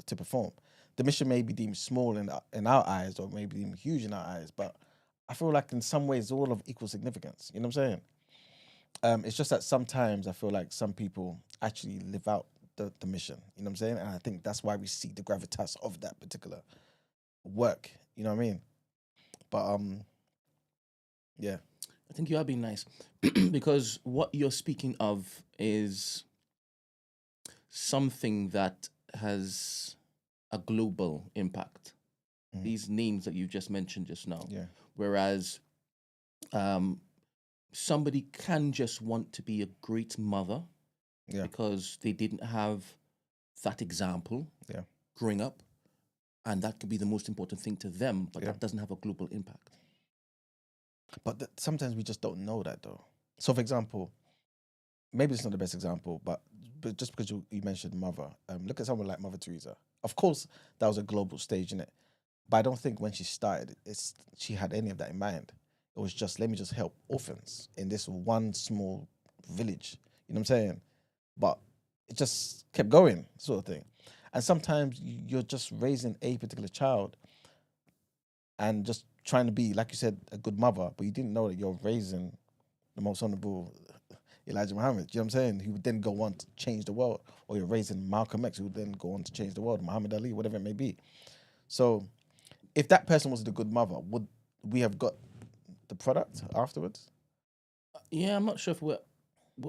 to perform. The mission may be deemed small in our eyes, or maybe deemed huge in our eyes, but I feel like in some ways all of equal significance. You know what I'm saying? It's just that sometimes I feel like some people actually live out the mission. You know what I'm saying? And I think that's why we see the gravitas of that particular work. You know what I mean? But yeah. I think you are being nice because what you're speaking of is something that has a global impact. These names that you just mentioned just now. Yeah. Whereas somebody can just want to be a great mother because they didn't have that example growing up. And that could be the most important thing to them, but that doesn't have a global impact. But sometimes we just don't know that though. So for example, maybe it's not the best example, but just because you mentioned mother, look at someone like Mother Teresa. Of course, that was a global stage in it, but I don't think when she started, she had any of that in mind. It was just, let me just help orphans in this one small village. You know what I'm saying? But it just kept going, sort of thing. And sometimes you're just raising a particular child and just trying to be, like you said, a good mother, but you didn't know that you're raising the most honorable Elijah Muhammad. You know what I'm saying? He would then go on to change the world. Or you're raising Malcolm X, who would then go on to change the world, Muhammad Ali, whatever it may be. So if that person was the good mother, would we have got the product afterwards? Yeah, I'm not sure if we're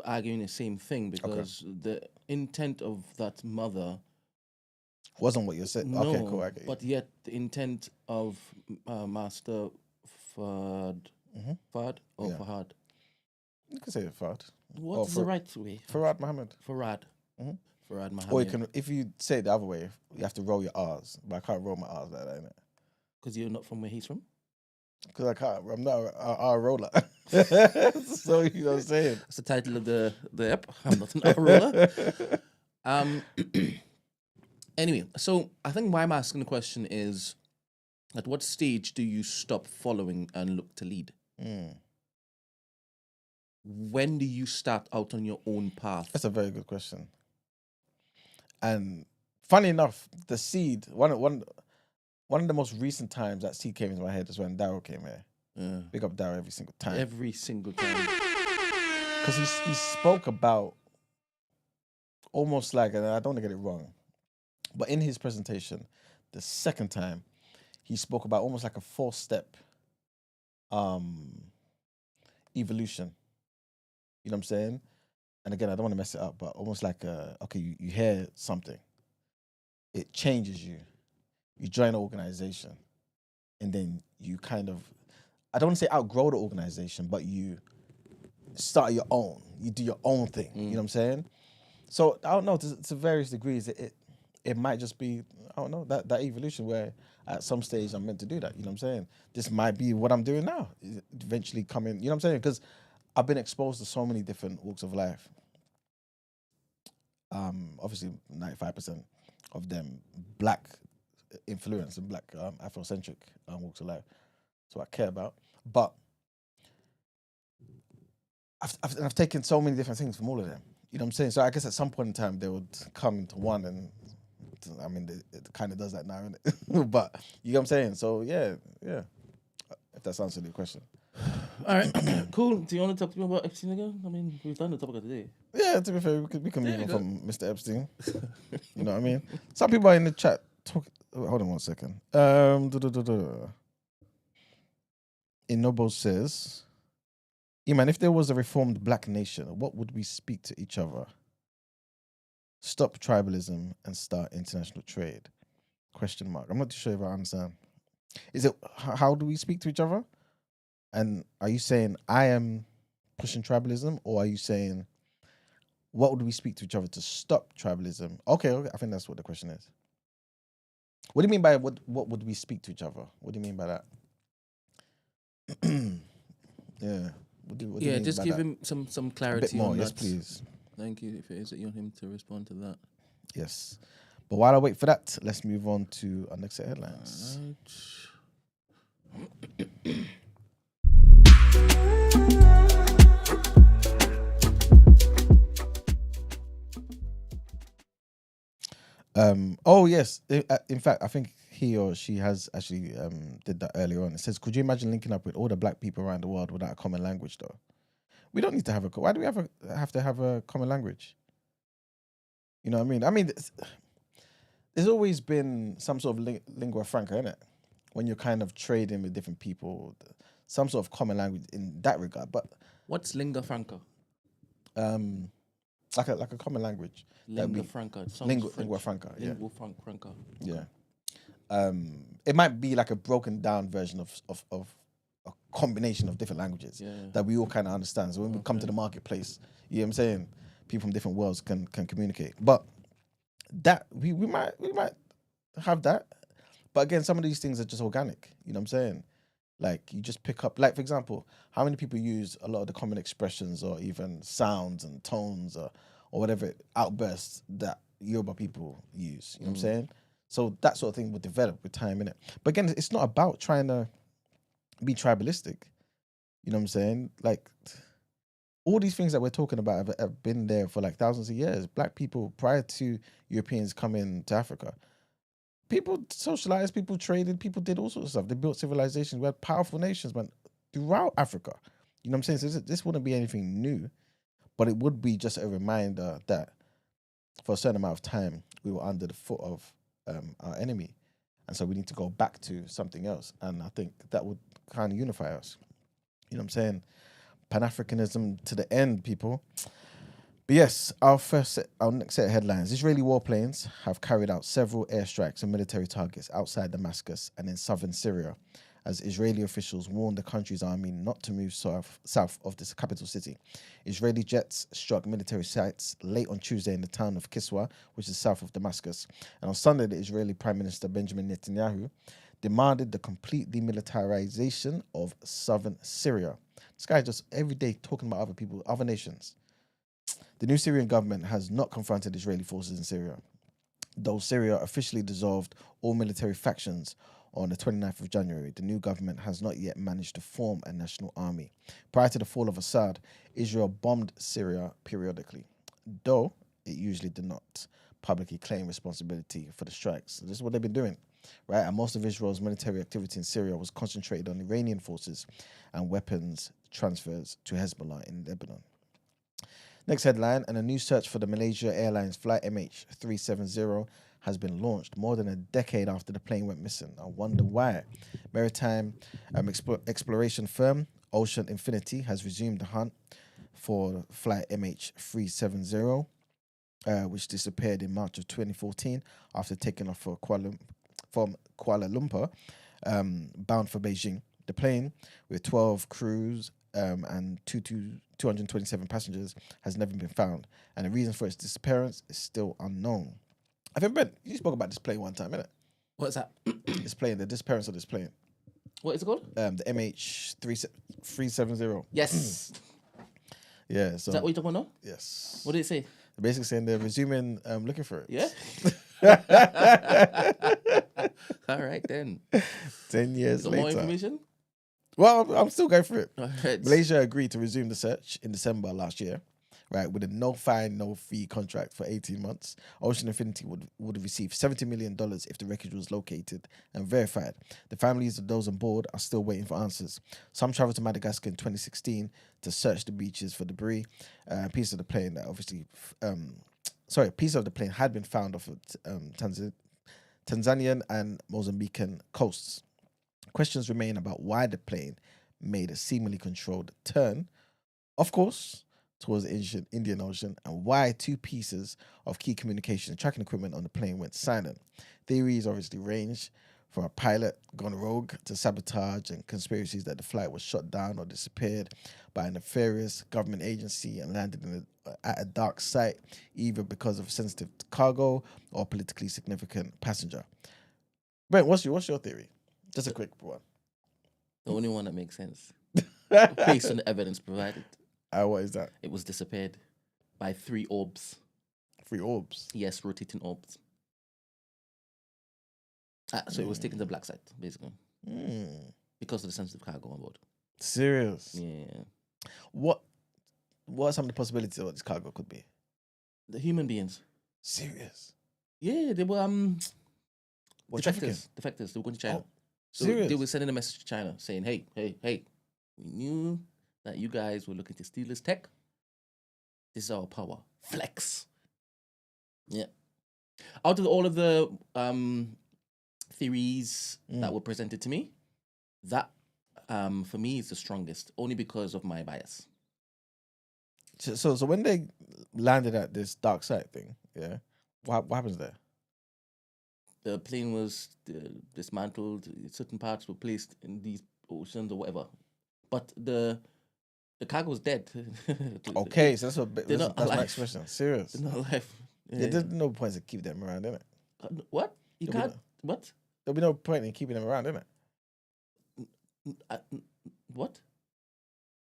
arguing the same thing because the intent of that mother wasn't what you said. no, Okay, cool. I get you. but yet the intent of Master Fahad or Fahad. You can say it Fahad. What is the right way? Farad Muhammad. Farad. Farad Muhammad. Or you can, if you say it the other way, you have to roll your R's. But I can't roll my R's like that, innit? Because you're not from where he's from? Because I can't. I'm not a R roller. So you know what I'm saying? That's the title of the ep. I'm not an R roller. Anyway, so I think why I'm asking the question is, at what stage do you stop following and look to lead? When do you start out on your own path? That's a very good question. And funny enough, the seed, one of the most recent times that seed came into my head is when Daryl came here. Yeah. Big up Daryl every single time. Every single time. Because he spoke about almost like, and I don't want to get it wrong, but in his presentation, the second time, he spoke about almost like a 4-step evolution. You know what I'm saying? And again, I don't want to mess it up, but almost like, you hear something. It changes you. You join an organization. And then you kind of, I don't want to say outgrow the organization, but you start your own. You do your own thing. You know what I'm saying? So, I don't know, to various degrees, it might just be, I don't know, that evolution where at some stage I'm meant to do that. You know what I'm saying? This might be what I'm doing now. Eventually coming, you know what I'm saying? Because I've been exposed to so many different walks of life. Obviously, 95% of them black influence in black Afrocentric walks of life. That's what I care about. But I've taken so many different things from all of them. You know what I'm saying? So I guess at some point in time they would come into one, and I mean it kind of does that now, innit? But you know what I'm saying? So yeah. If that's answering your question. All right, cool. Do you want to talk to me about Epstein again? I mean, we've done the topic of the day. Yeah, to be fair, we can move on go. from Mr. Epstein. You know what I mean? Some people are in the chat talk. Hold on one second. Inobo says, man, if there was a reformed black nation, what would we speak to each other? Stop tribalism and start international trade? ? I'm not too sure if I understand. Is it how do we speak to each other? And are you saying I am pushing tribalism, or are you saying what would we speak to each other to stop tribalism? Okay, I think that's what the question is. What do you mean by what would we speak to each other? What do you mean by that? Yeah. What do you mean just by give that? him some clarity. A bit more, on yes, that. please. Thank you. If it is that you want him to respond to that. Yes. But while I wait for that, let's move on to our next set of headlines. Oh yes. In fact, I think he or she has actually did that earlier on. It says, "Could you imagine linking up with all the black people around the world without a common language, though? We don't need to have a. Why do we have to have a common language? You know what I mean? I mean, there's always been some sort of lingua franca, innit? When you're kind of trading with different people, some sort of common language in that regard. But what's lingua franca? Like a common language. Lingua franca. Lingua franca. Yeah. Lingua franca. Yeah. It might be like a broken down version of a combination of different languages that we all kind of understand. So when we come to the marketplace, you know what I'm saying? People from different worlds can communicate. But that we might have that. But again, some of these things are just organic. You know what I'm saying? Like you just pick up, like for example, how many people use a lot of the common expressions or even sounds and tones or whatever outbursts that Yoruba people use? You know what I'm saying? So that sort of thing will develop with time, innit? But again, it's not about trying to be tribalistic. You know what I'm saying? Like all these things that we're talking about have been there for like thousands of years. Black people, prior to Europeans coming to Africa, people socialized, people traded, people did all sorts of stuff. They built civilizations. We had powerful nations, man, throughout Africa. You know what I'm saying? So this wouldn't be anything new, but it would be just a reminder that for a certain amount of time, we were under the foot of our enemy. And so we need to go back to something else. And I think that would kind of unify us. You know what I'm saying? Pan-Africanism to the end, people. But yes, our next set of headlines. Israeli warplanes have carried out several airstrikes on military targets outside Damascus and in southern Syria, as Israeli officials warned the country's army not to move south of the capital city. Israeli jets struck military sites late on Tuesday in the town of Kiswa, which is south of Damascus. And on Sunday, the Israeli Prime Minister Benjamin Netanyahu demanded the complete demilitarization of southern Syria. This guy just every day talking about other people, other nations. The new Syrian government has not confronted Israeli forces in Syria, though Syria officially dissolved all military factions on the 29th of January. The new government has not yet managed to form a national army. Prior to the fall of Assad, Israel bombed Syria periodically, though it usually did not publicly claim responsibility for the strikes. So this is what they've been doing, right? And most of Israel's military activity in Syria was concentrated on Iranian forces and weapons transfers to Hezbollah in Lebanon. Next headline, and a new search for the Malaysia Airlines flight MH370 has been launched more than a decade after the plane went missing. I wonder why. Maritime exploration firm Ocean Infinity has resumed the hunt for flight MH370, which disappeared in March of 2014 after taking off from Kuala Lumpur, bound for Beijing. The plane, with 12 crews and 227 passengers, has never been found, and the reason for its disappearance is still unknown. I think, Brent, you spoke about this plane one time, innit? What's that? This plane, the disappearance of this plane. What is it called? The MH370. Yes. Yeah. So Is that what you're talking about now? yes. What did it say? They're basically saying they're resuming looking for it. Yeah. All right then. 10 years Got more later. information? Well, I'm still going through it. All right. Malaysia agreed to resume the search in December last year, right, with a no fine, no fee contract for 18 months. Ocean Infinity would receive $70 million if the wreckage was located and verified. The families of those on board are still waiting for answers. Some traveled to Madagascar in 2016 to search the beaches for debris. A piece of the plane that obviously, a piece of the plane had been found off of Tanzanian and Mozambican coasts. Questions remain about why the plane made a seemingly controlled turn, of course, towards the Indian Ocean, and why 2 pieces of key communication and tracking equipment on the plane went silent. Theories obviously range from a pilot gone rogue to sabotage and conspiracies that the flight was shot down or disappeared by a nefarious government agency and landed at a dark site, either because of sensitive cargo or politically significant passenger. Brent, what's your theory? Just a quick one. The only one that makes sense. Based on the evidence provided. What is that? It was disappeared by 3 orbs. 3 orbs? Yes, rotating orbs. So it was taken to the black site, basically. Because of the sensitive cargo on board. Serious? Yeah. What are some of the possibilities of what this cargo could be? The human beings. Serious? Yeah, they were trafficking? Defectors. They were going to China. Oh, serious? They were sending a message to China saying, hey, we knew that you guys were looking to steal this tech. This is our power. Flex. Yeah. Out of all of the theories that were presented to me, that for me is the strongest, only because of my bias. So when they landed at this dark site thing, yeah, what happens there? The plane was dismantled. Certain parts were placed in these oceans or whatever, but the cargo was dead. Okay, so that's my alive. next question. Serious? They're not alive. Yeah, there's no point to keep them around, innit? What? You There'll be can't. What? There'll be no point in keeping them around, innit? What?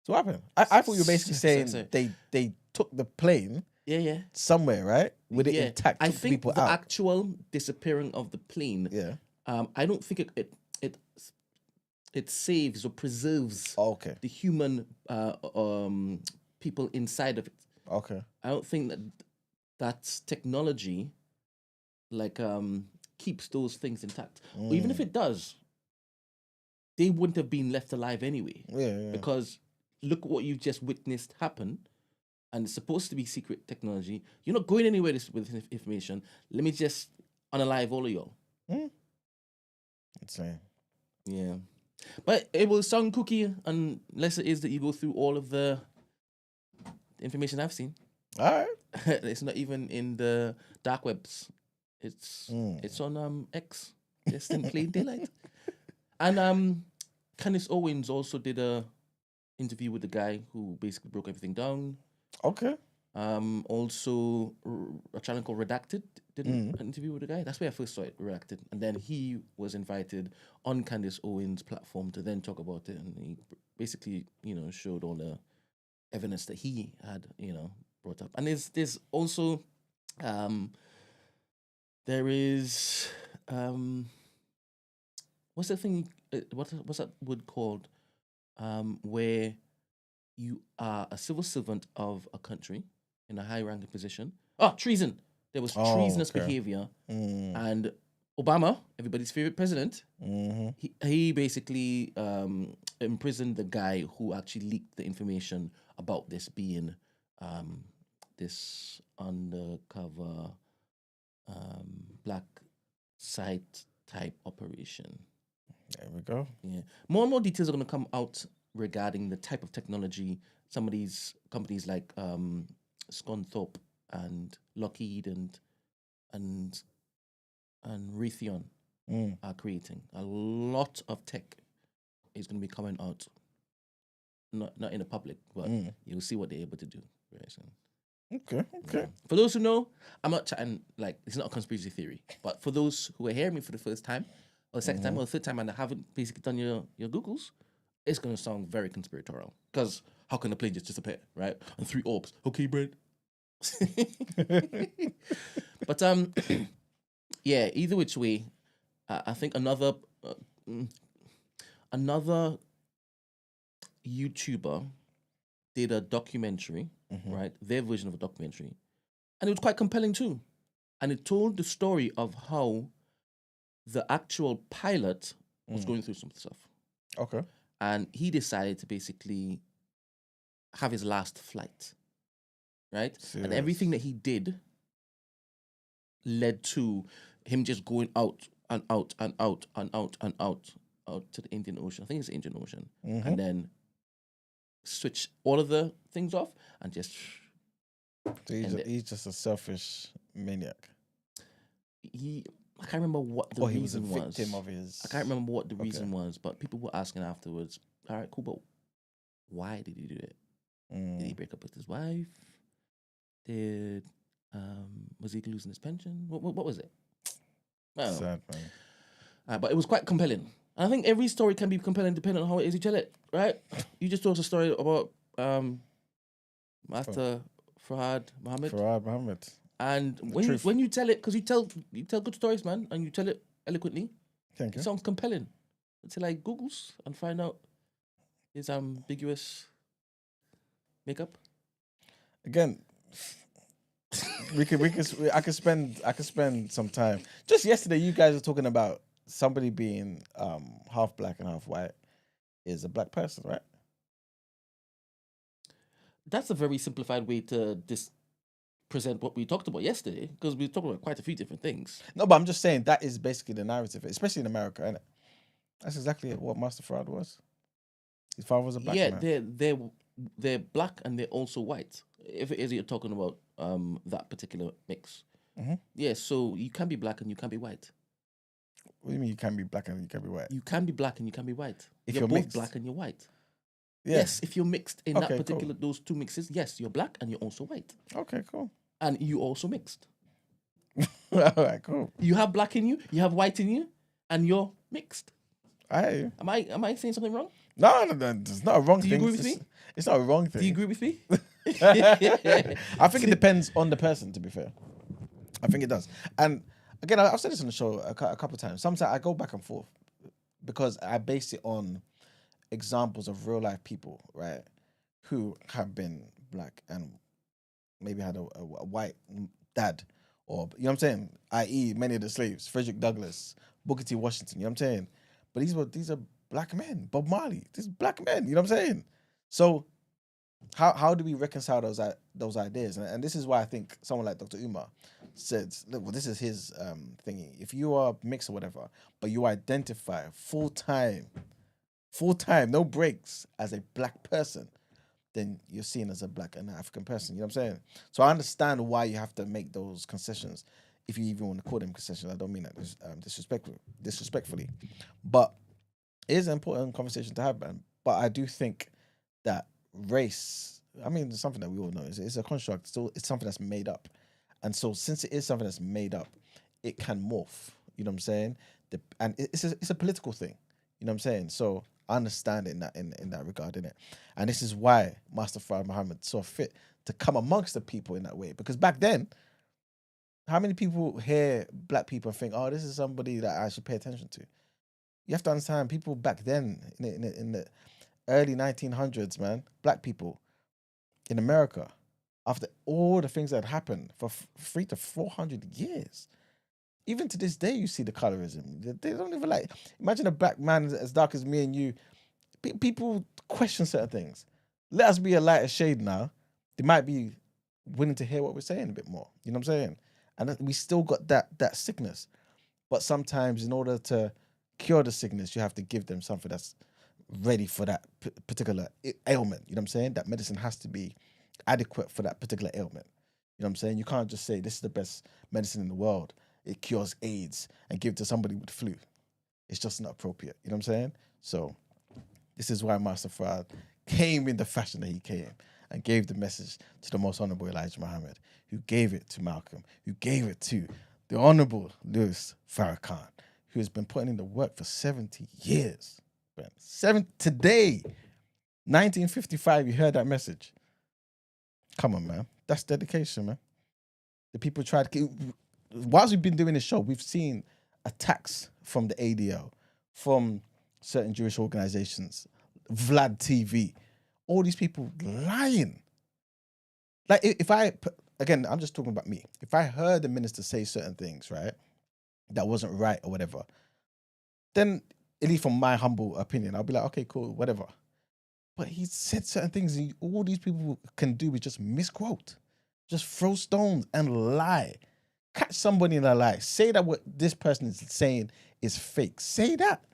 So what happened? I thought you were basically saying Sorry. they took the plane Yeah. somewhere, right? With it intact, I took the think people the out. actual disappearing of the plane. Yeah. I don't think it saves or preserves Okay. the human people inside of it. Okay. I don't think that's technology like keeps those things intact. Or even if it does, they wouldn't have been left alive anyway. Yeah. Because look at what you've just witnessed happen. And it's supposed to be secret technology. You're not going anywhere with this information. Let me just unalive all of y'all. Insane. Yeah. But it will sound cookie unless it is that you go through all of the information I've seen. All right. It's not even in the dark webs. It's on X, just in plain daylight. And Candace Owens also did a interview with the guy who basically broke everything down. Okay. Also, a channel called Redacted did an interview with the guy. That's where I first saw it, Redacted. And then he was invited on Candace Owens' platform to then talk about it. And he basically, showed all the evidence that he had, brought up. And there's also, there is, what's the thing, what's that word called? Where you are a civil servant of a country in a high-ranking position. Treason. There was treasonous behavior. And Obama, everybody's favorite president, he basically imprisoned the guy who actually leaked the information about this being this undercover black site type operation. There we go. Yeah. More and more details are going to come out regarding the type of technology some of these companies like Scunthorpe and Lockheed and Raytheon are creating. A lot of tech is going to be coming out, not in the public, but you'll see what they're able to do very soon. Okay. Yeah. For those who know, I'm not chatting like it's not a conspiracy theory, but for those who are hearing me for the first time, or the second time, or the third time, and haven't basically done your Googles, it's going to sound very conspiratorial. Because how can the plane just disappear, right? And 3 orbs. Okay, Brent. But, yeah, either which way, I think another YouTuber did a documentary, right? Their version of a documentary, and it was quite compelling too. And it told the story of how the actual pilot was going through some stuff, Okay. and he decided to basically have his last flight, right? And everything that he did led to him just going out and out and out and out and out to the Indian Ocean. I think it's the Indian Ocean, and then switch all of the things off and just. So he's just a selfish maniac. I can't remember what the He was a reason was. victim of his. I can't remember what the reason was, but people were asking afterwards. All right, cool, but why did he do it? Did he break up with his wife? Was he losing his pension? What was it? I don't know. Sad, man. But it was quite compelling. And I think every story can be compelling depending on how it is you tell it, right? You just told us a story about Master Farhad Mohammed. And when you tell it, because you tell good stories, man, and you tell it eloquently, Thank you. It sounds compelling. Until I Googles and find out his ambiguous makeup. Again, I could spend some time. Just yesterday, you guys were talking about somebody being half black and half white is a black person, right? That's a very simplified way to present what we talked about yesterday, because we talked about quite a few different things. No, but I'm just saying that is basically the narrative, especially in America, isn't it? That's exactly what Master Farad was. His father was a black man. Yeah, they're black and they're also white. If it is you're talking about that particular mix. Yeah, so you can be black and you can be white. What do you mean you can be black and you can be white? You can be black and you can be white. If you're you're both mixed. black and you're white. Yeah. Yes, if you're mixed in that Okay, particular those two mixes, yes, you're black and you're also white. Okay, cool. And you also mixed. All right, cool. You have black in you, you have white in you, and you're mixed. I hear you. Am I saying something wrong? No, it's not a wrong thing. Do you agree with me? It's not a wrong thing. Do you agree with me? I think it depends on the person, to be fair. I think it does. And again, I've said this on the show a couple of times. Sometimes I go back and forth because I base it on examples of real life people, right, who have been black and maybe had a white dad, or, you know what I'm saying, i.e. many of the slaves, Frederick Douglass, Booker T. Washington, you know what I'm saying? But these are black men. Bob Marley, these black men, you know what I'm saying? So how do we reconcile those ideas? And this is why I think someone like Dr. Umar said, look, well, this is his thingy. If you are mixed or whatever, but you identify full time, no breaks, as a black person, then you're seen as a black and African person. You know what I'm saying? So I understand why you have to make those concessions, if you even want to call them concessions. I don't mean that disrespectfully. But it is an important conversation to have, man. But I do think that race, I mean, it's something that we all know. It's a construct. It's something that's made up. And so since it is something that's made up, it can morph. You know what I'm saying? And it's a political thing. You know what I'm saying? So I understand it in that regard, innit? And this is why Master Farad Muhammad saw fit to come amongst the people in that way. Because back then, how many people hear black people and think, oh, this is somebody that I should pay attention to? You have to understand, people back then, in the early 1900s, man, black people in America, after all the things that had happened for 300 to 400 years, even to this day, you see the colorism. They don't even like. Imagine a black man as dark as me and you. People question certain things. Let us be a lighter shade now. They might be willing to hear what we're saying a bit more. You know what I'm saying? And we still got that sickness. But sometimes, in order to cure the sickness, you have to give them something that's ready for that particular ailment. You know what I'm saying? That medicine has to be adequate for that particular ailment. You know what I'm saying? You can't just say this is the best medicine in the world. It cures AIDS, and give it to somebody with flu. It's just not appropriate. You know what I'm saying? So this is why Master Farad came in the fashion that he came and gave the message to the most honorable Elijah Muhammad, who gave it to Malcolm, who gave it to the honorable Louis Farrakhan, who has been putting in the work for 70 years. Today, 1955, you heard that message. Come on, man. That's dedication, man. The people tried to... Whilst we've been doing this show, we've seen attacks from the ADL, from certain Jewish organizations, Vlad TV, all these people lying. Like if again, I'm just talking about me. If I heard the minister say certain things, right, that wasn't right or whatever, then at least from my humble opinion, I'll be like, okay, cool, whatever. But he said certain things, and all these people can do is just misquote, just throw stones and lie. Catch somebody in a lie. Say that what this person is saying is fake. Say that,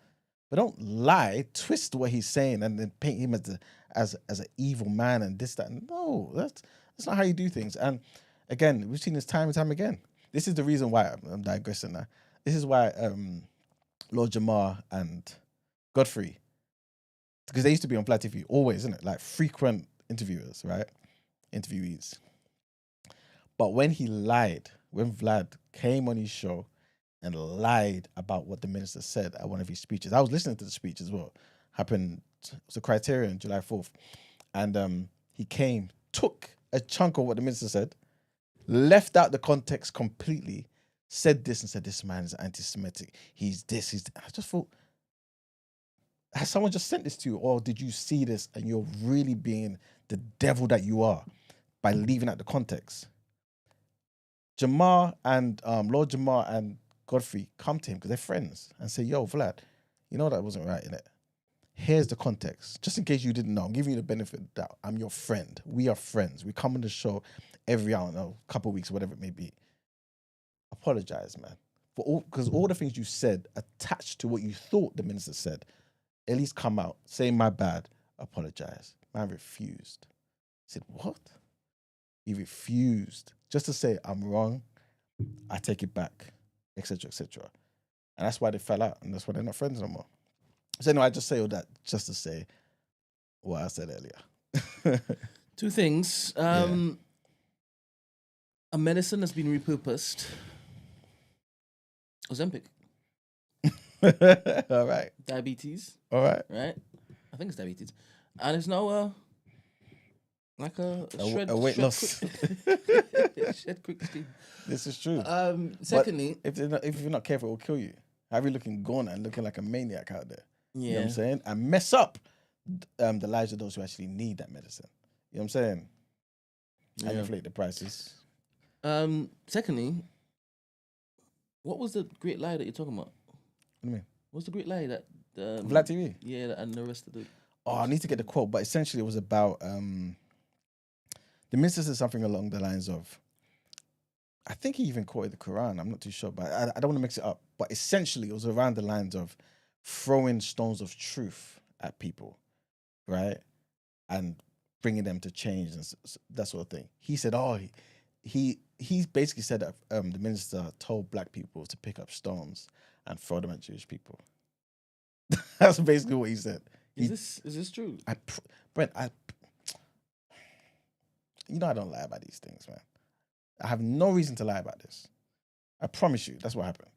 but don't lie. Twist what he's saying and then paint him as an evil man and this that. No, that's not how you do things. And again, we've seen this time and time again. This is the reason why I'm digressing now. This is why Lord Jamar and Godfrey, because they used to be on Flat TV always, isn't it? Like frequent interviewers, right? Interviewees. But when he lied, when Vlad came on his show and lied about what the minister said at one of his speeches, I was listening to the speech as well. Happened, it was a Criterion, July 4th. And he came, took a chunk of what the minister said, left out the context completely, said this and said, this man is anti-Semitic. He's this, he's that. I just thought, has someone just sent this to you? Or did you see this and you're really being the devil that you are by leaving out the context? Lord Jamar and Godfrey come to him because they're friends and say, yo, Vlad, you know that wasn't right, innit? Here's the context. Just in case you didn't know, I'm giving you the benefit of the doubt. I'm your friend. We are friends. We come on the show every, I don't know, couple of weeks, whatever it may be. Apologize, man. Because all the things you said attached to what you thought the minister said, at least come out, say my bad, apologize. Man refused. I said, what? He refused just to say, I'm wrong, I take it back, etc., etc. And that's why they fell out, and that's why they're not friends no more. So anyway, I just say all that just to say what I said earlier. Two things. A medicine has been repurposed. Ozempic. All right. Diabetes. All right. Right? I think it's diabetes. And it's now like a weight loss. Shed quick scheme. This is true. Secondly, but if you're not careful, it will kill you. Have you looking gone and looking like a maniac out there? yeah. You know what I'm saying? And mess up the lives of those who actually need that medicine. You know what I'm saying? And inflate the prices. Secondly, what was the great lie that you're talking about? What do you mean? What's the great lie that Vlad TV? Yeah, and the rest of the. Oh, I need to get the quote, but essentially it was about the minister said something along the lines of, I think he even quoted the Quran. I'm not too sure, but I don't want to mix it up. But essentially it was around the lines of throwing stones of truth at people, right? And bringing them to change and that sort of thing. He said, he basically said that the minister told black people to pick up stones and throw them at Jewish people. That's basically what he said. Is this true? Brent, you know I don't lie about these things, man. I have no reason to lie about this. I promise you, that's what happened.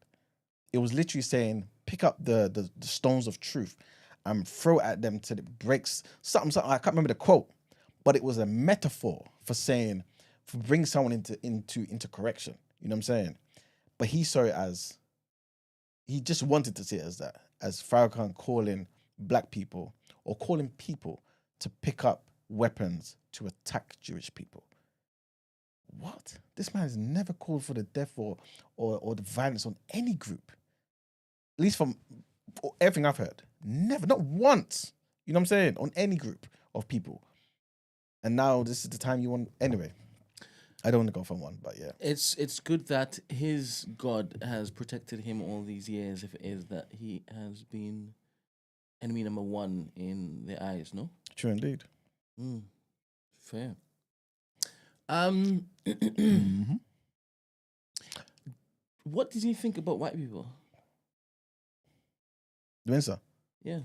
It was literally saying, pick up the stones of truth and throw at them till it breaks something. I can't remember the quote, but it was a metaphor for saying, for bring someone into correction. You know what I'm saying? But he saw it as, he just wanted to see it as that, as Farrakhan calling black people or calling people to pick up weapons to attack Jewish people. What? This man has never called for the death or the violence on any group. At least from everything I've heard. Never, not once. You know what I'm saying? On any group of people. And now this is the time you want. Anyway, I don't want to go from one, but yeah. It's good that his God has protected him all these years, if it is that he has been enemy number one in their eyes, no? True indeed. Fair. What did you think about white people? The minister? Yeah.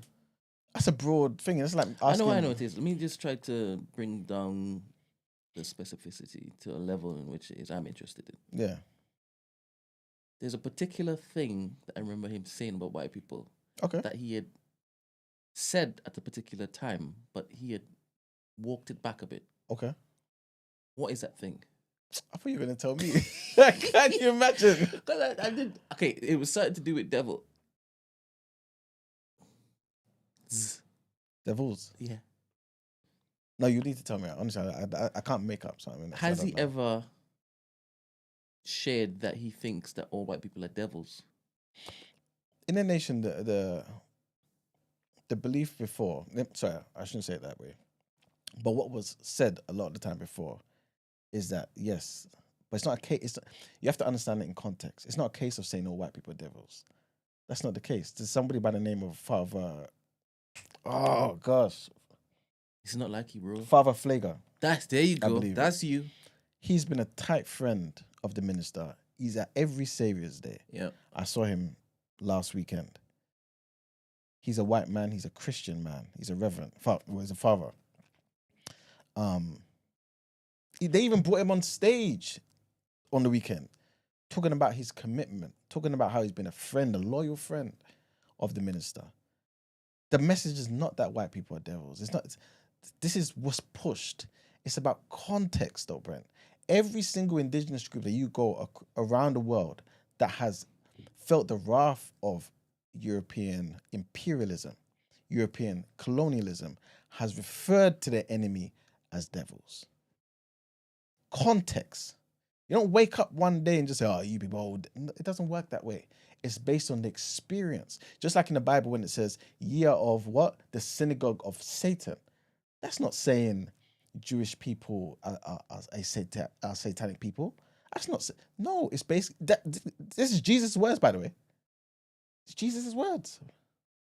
That's a broad thing. It's like asking... I know it is. Let me just try to bring down the specificity to a level in which it is I'm interested in. Yeah. There's a particular thing that I remember him saying about white people. Okay. That he had said at a particular time, but he had walked it back a bit. Okay. What is that thing? I thought you were gonna tell me. Can you imagine? Because I did. Okay, it was something to do with devil. Devils. Yeah. No, you need to tell me. Honestly, I can't make up something. Has he ever shared that he thinks that all white people are devils? In the nation, the belief before. Sorry, I shouldn't say it that way. But what was said a lot of the time before is that yes, but it's not a case. You have to understand it in context. It's not a case of saying all white people are devils. That's not the case. There's somebody by the name of Father. Oh gosh, It's not like you, bro. Father Flager. There you go. believe That's you. He's been a tight friend of the minister. He's at every Saviour's Day. Yeah. I saw him last weekend. He's a white man. He's a Christian man. He's a reverend. He's a father. They even brought him on stage on the weekend, talking about his commitment, talking about how he's been a friend, a loyal friend of the minister. The message is not that white people are devils. It's not. This is what's pushed. It's about context, though, Brent. Every single indigenous group that you go around the world that has felt the wrath of European imperialism, European colonialism, has referred to their enemy as devils. Context. You don't wake up one day and just say, oh, you people, it doesn't work that way. It's based on the experience. Just like in the Bible when it says, year of what? The synagogue of Satan. That's not saying Jewish people are satanic people. That's not, no, it's basically, this is Jesus' words, by the way. It's Jesus' words.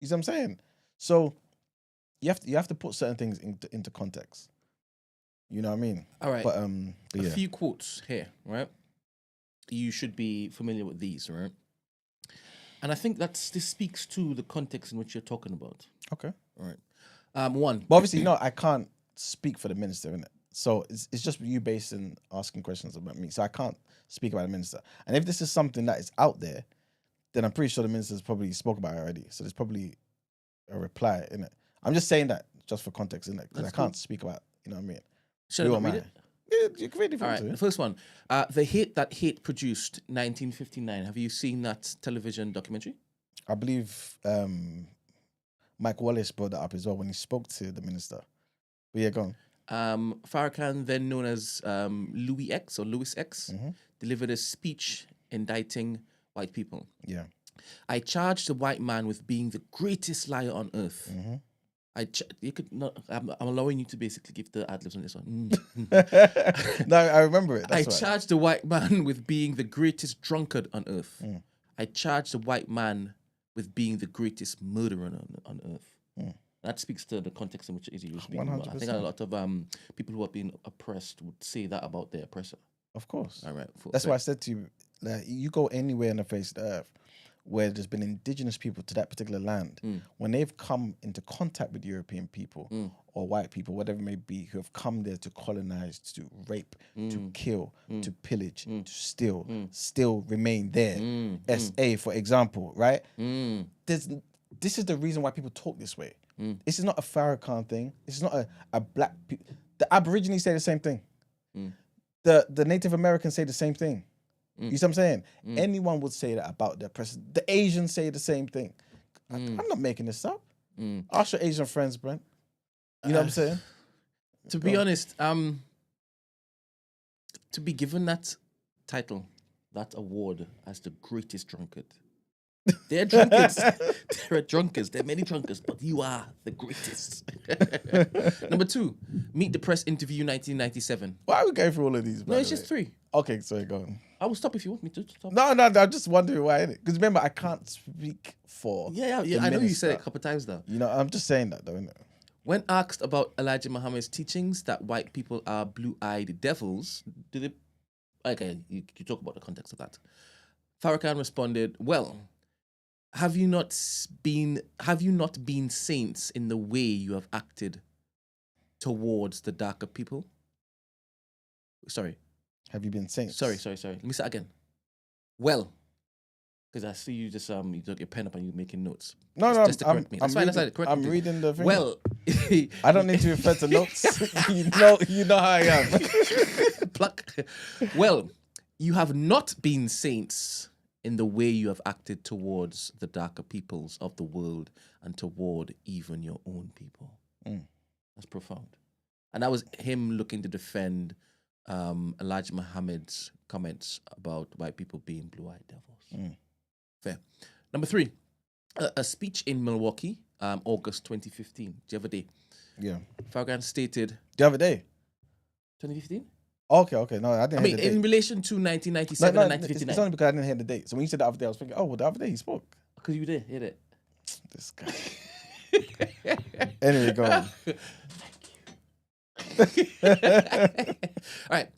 You see what I'm saying? So you have to put certain things into context. You know what I mean? All right. But yeah. A few quotes here, right? You should be familiar with these, right? And I think this speaks to the context in which you're talking about. Okay. All right. One. But obviously, I can't speak for the minister, innit? So it's just you based in asking questions about me. So I can't speak about the minister. And if this is something that is out there, then I'm pretty sure the minister's probably spoke about it already. So there's probably a reply, innit? I'm just saying that just for context, innit? Because I can't speak about, you know what I mean? Should I read it? Yeah, you can read it. All right, the first one. The Hate That Hate produced 1959. Have you seen that television documentary? I believe Mike Wallace brought that up as well when he spoke to the minister. But yeah, go on. Farrakhan, then known as Louis X, delivered a speech indicting white people. Yeah. I charged the white man with being the greatest liar on earth. Mm-hmm. You could not. I'm allowing you to basically give the ad-libs on this one. No, I remember it. That's charged the white man with being the greatest drunkard on earth. I charged the white man with being the greatest murderer on earth. That speaks to the context in which it is you were speaking about. I think a lot of people who have been oppressed would say that about their oppressor. Of course. All right. That's why I said to you, you go anywhere on the face of the earth where there's been indigenous people to that particular land, when they've come into contact with European people or white people, whatever it may be, who have come there to colonize, to rape, to kill, to pillage, to steal, still remain there. SA, for example, right? This is the reason why people talk this way. This is not a Farrakhan thing. This is not a black people. The Aborigines say the same thing. The Native Americans say the same thing. You see what I'm saying? Anyone would say that about their president. The Asians say the same thing. I'm not making this up. Ask your Asian friends, Brent. You know what I'm saying? To be honest, to be given that title, that award as the greatest drunkard. They're drunkards. There are drunkards. There are many drunkards, but you are the greatest. Number 2, Meet the Press interview 1997. Why are we going through all of these? No, it's just 3. Okay, sorry, go on. I will stop if you want me to stop. No, I'm just wondering why. Because remember, I can't speak for. Yeah. I know you said it a couple of times though. You know, I'm just saying that though, innit? When asked about Elijah Muhammad's teachings that white people are blue-eyed devils, okay, you talk about the context of that. Farrakhan responded, "Well, have you not been saints in the way you have acted towards the darker people?" Sorry. Have you been saints? Sorry. Let me say it again. Well, Because I see you just you took your pen up and you're making notes. No, Just to correct me. That's fine. That's fine. Correct I'm me. reading the thing. Well, I don't need to refer to notes. you know how I am. pluck. Well, you have not been saints in the way you have acted towards the darker peoples of the world and toward even your own people. That's profound. And that was him looking to defend Elijah Muhammad's comments about white people being blue-eyed devils. Fair. Number 3, a speech in Milwaukee, August 2015. Do you have a day? Yeah. Farragut stated... Do you have a day? 2015? Okay. No, I didn't hear the date. In relation to 1997 and 1959. It's only because I didn't hear the date. So when you said the other day, I was thinking, the other day he spoke. Because you did, hit it. This guy. Anyway, go on. All right.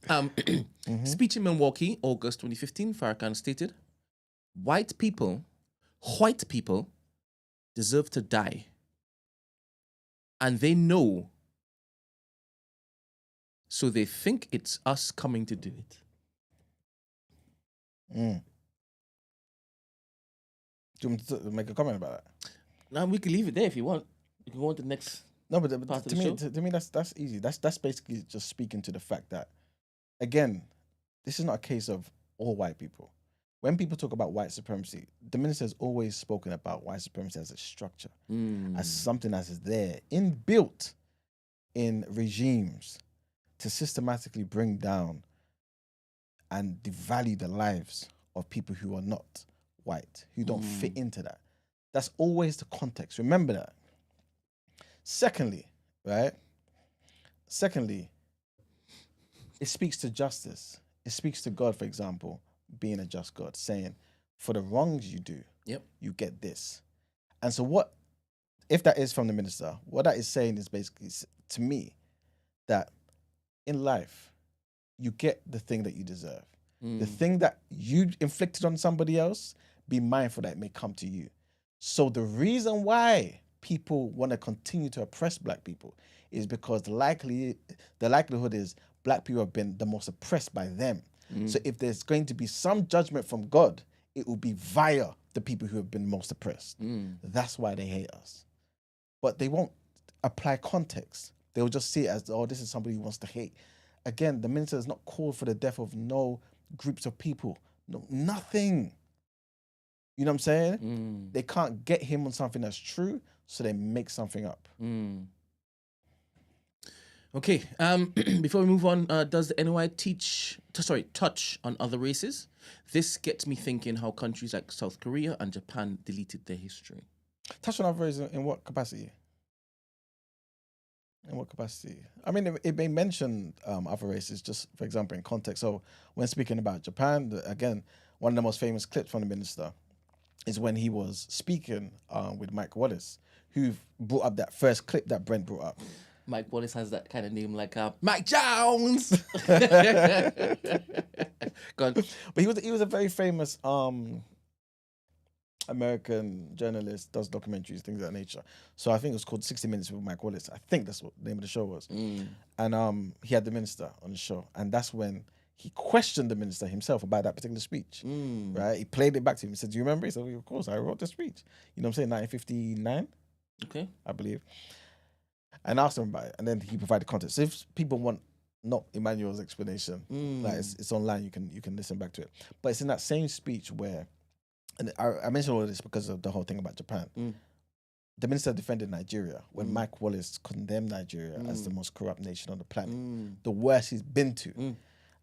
Speech in Milwaukee, August 2015, Farrakhan stated, white people deserve to die. And they know, so they think it's us coming to do it. Do you want me to make a comment about that? Now we can leave it there if you want. You can go on to the next. No, but part of to the me, show. to me, that's easy. That's basically just speaking to the fact that, again, this is not a case of all white people. When people talk about white supremacy, the minister has always spoken about white supremacy as a structure, as something that is there, inbuilt in regimes to systematically bring down and devalue the lives of people who are not white, who don't fit into that. That's always the context. Remember that. Secondly, it speaks to justice. It speaks to God, for example, being a just God, saying, for the wrongs you do, you get this. And so what, if that is from the minister, what that is saying is basically, to me, that in life, you get the thing that you deserve. The thing that you inflicted on somebody else, be mindful that it may come to you. So the reason why people want to continue to oppress black people is because the likelihood is black people have been the most oppressed by them. So if there's going to be some judgment from God, it will be via the people who have been most oppressed. That's why they hate us. But they won't apply context. They'll just see it as, this is somebody who wants to hate. Again, the minister has not called for the death of no groups of people. No, nothing. You know what I'm saying? They can't get him on something that's true, so they make something up. Okay. Before we move on, does the NOI touch on other races? This gets me thinking how countries like South Korea and Japan deleted their history. Touch on other races in what capacity? In what capacity? I mean, it may mention other races, just for example, in context. So when speaking about Japan, again, one of the most famous clips from the minister is when he was speaking with Mike Wallace, who brought up that first clip that Brent brought up. Mike Wallace has that kind of name like Mike Jones. Go on. But he was a very famous American journalist, does documentaries, things of that nature. So I think it was called 60 Minutes with Mike Wallace. I think that's what the name of the show was. And he had the minister on the show. And that's when he questioned the minister himself about that particular speech. Right? He played it back to him. He said, do you remember? He said, well, of course, I wrote the speech. You know what I'm saying? 1959, Okay. I believe. And asked him about it. And then he provided context. So if people want not Emmanuel's explanation, like it's online, you can listen back to it. But it's in that same speech where, and I mentioned all of this because of the whole thing about Japan. The minister defended Nigeria when Mike Wallace condemned Nigeria as the most corrupt nation on the planet, the worst he's been to.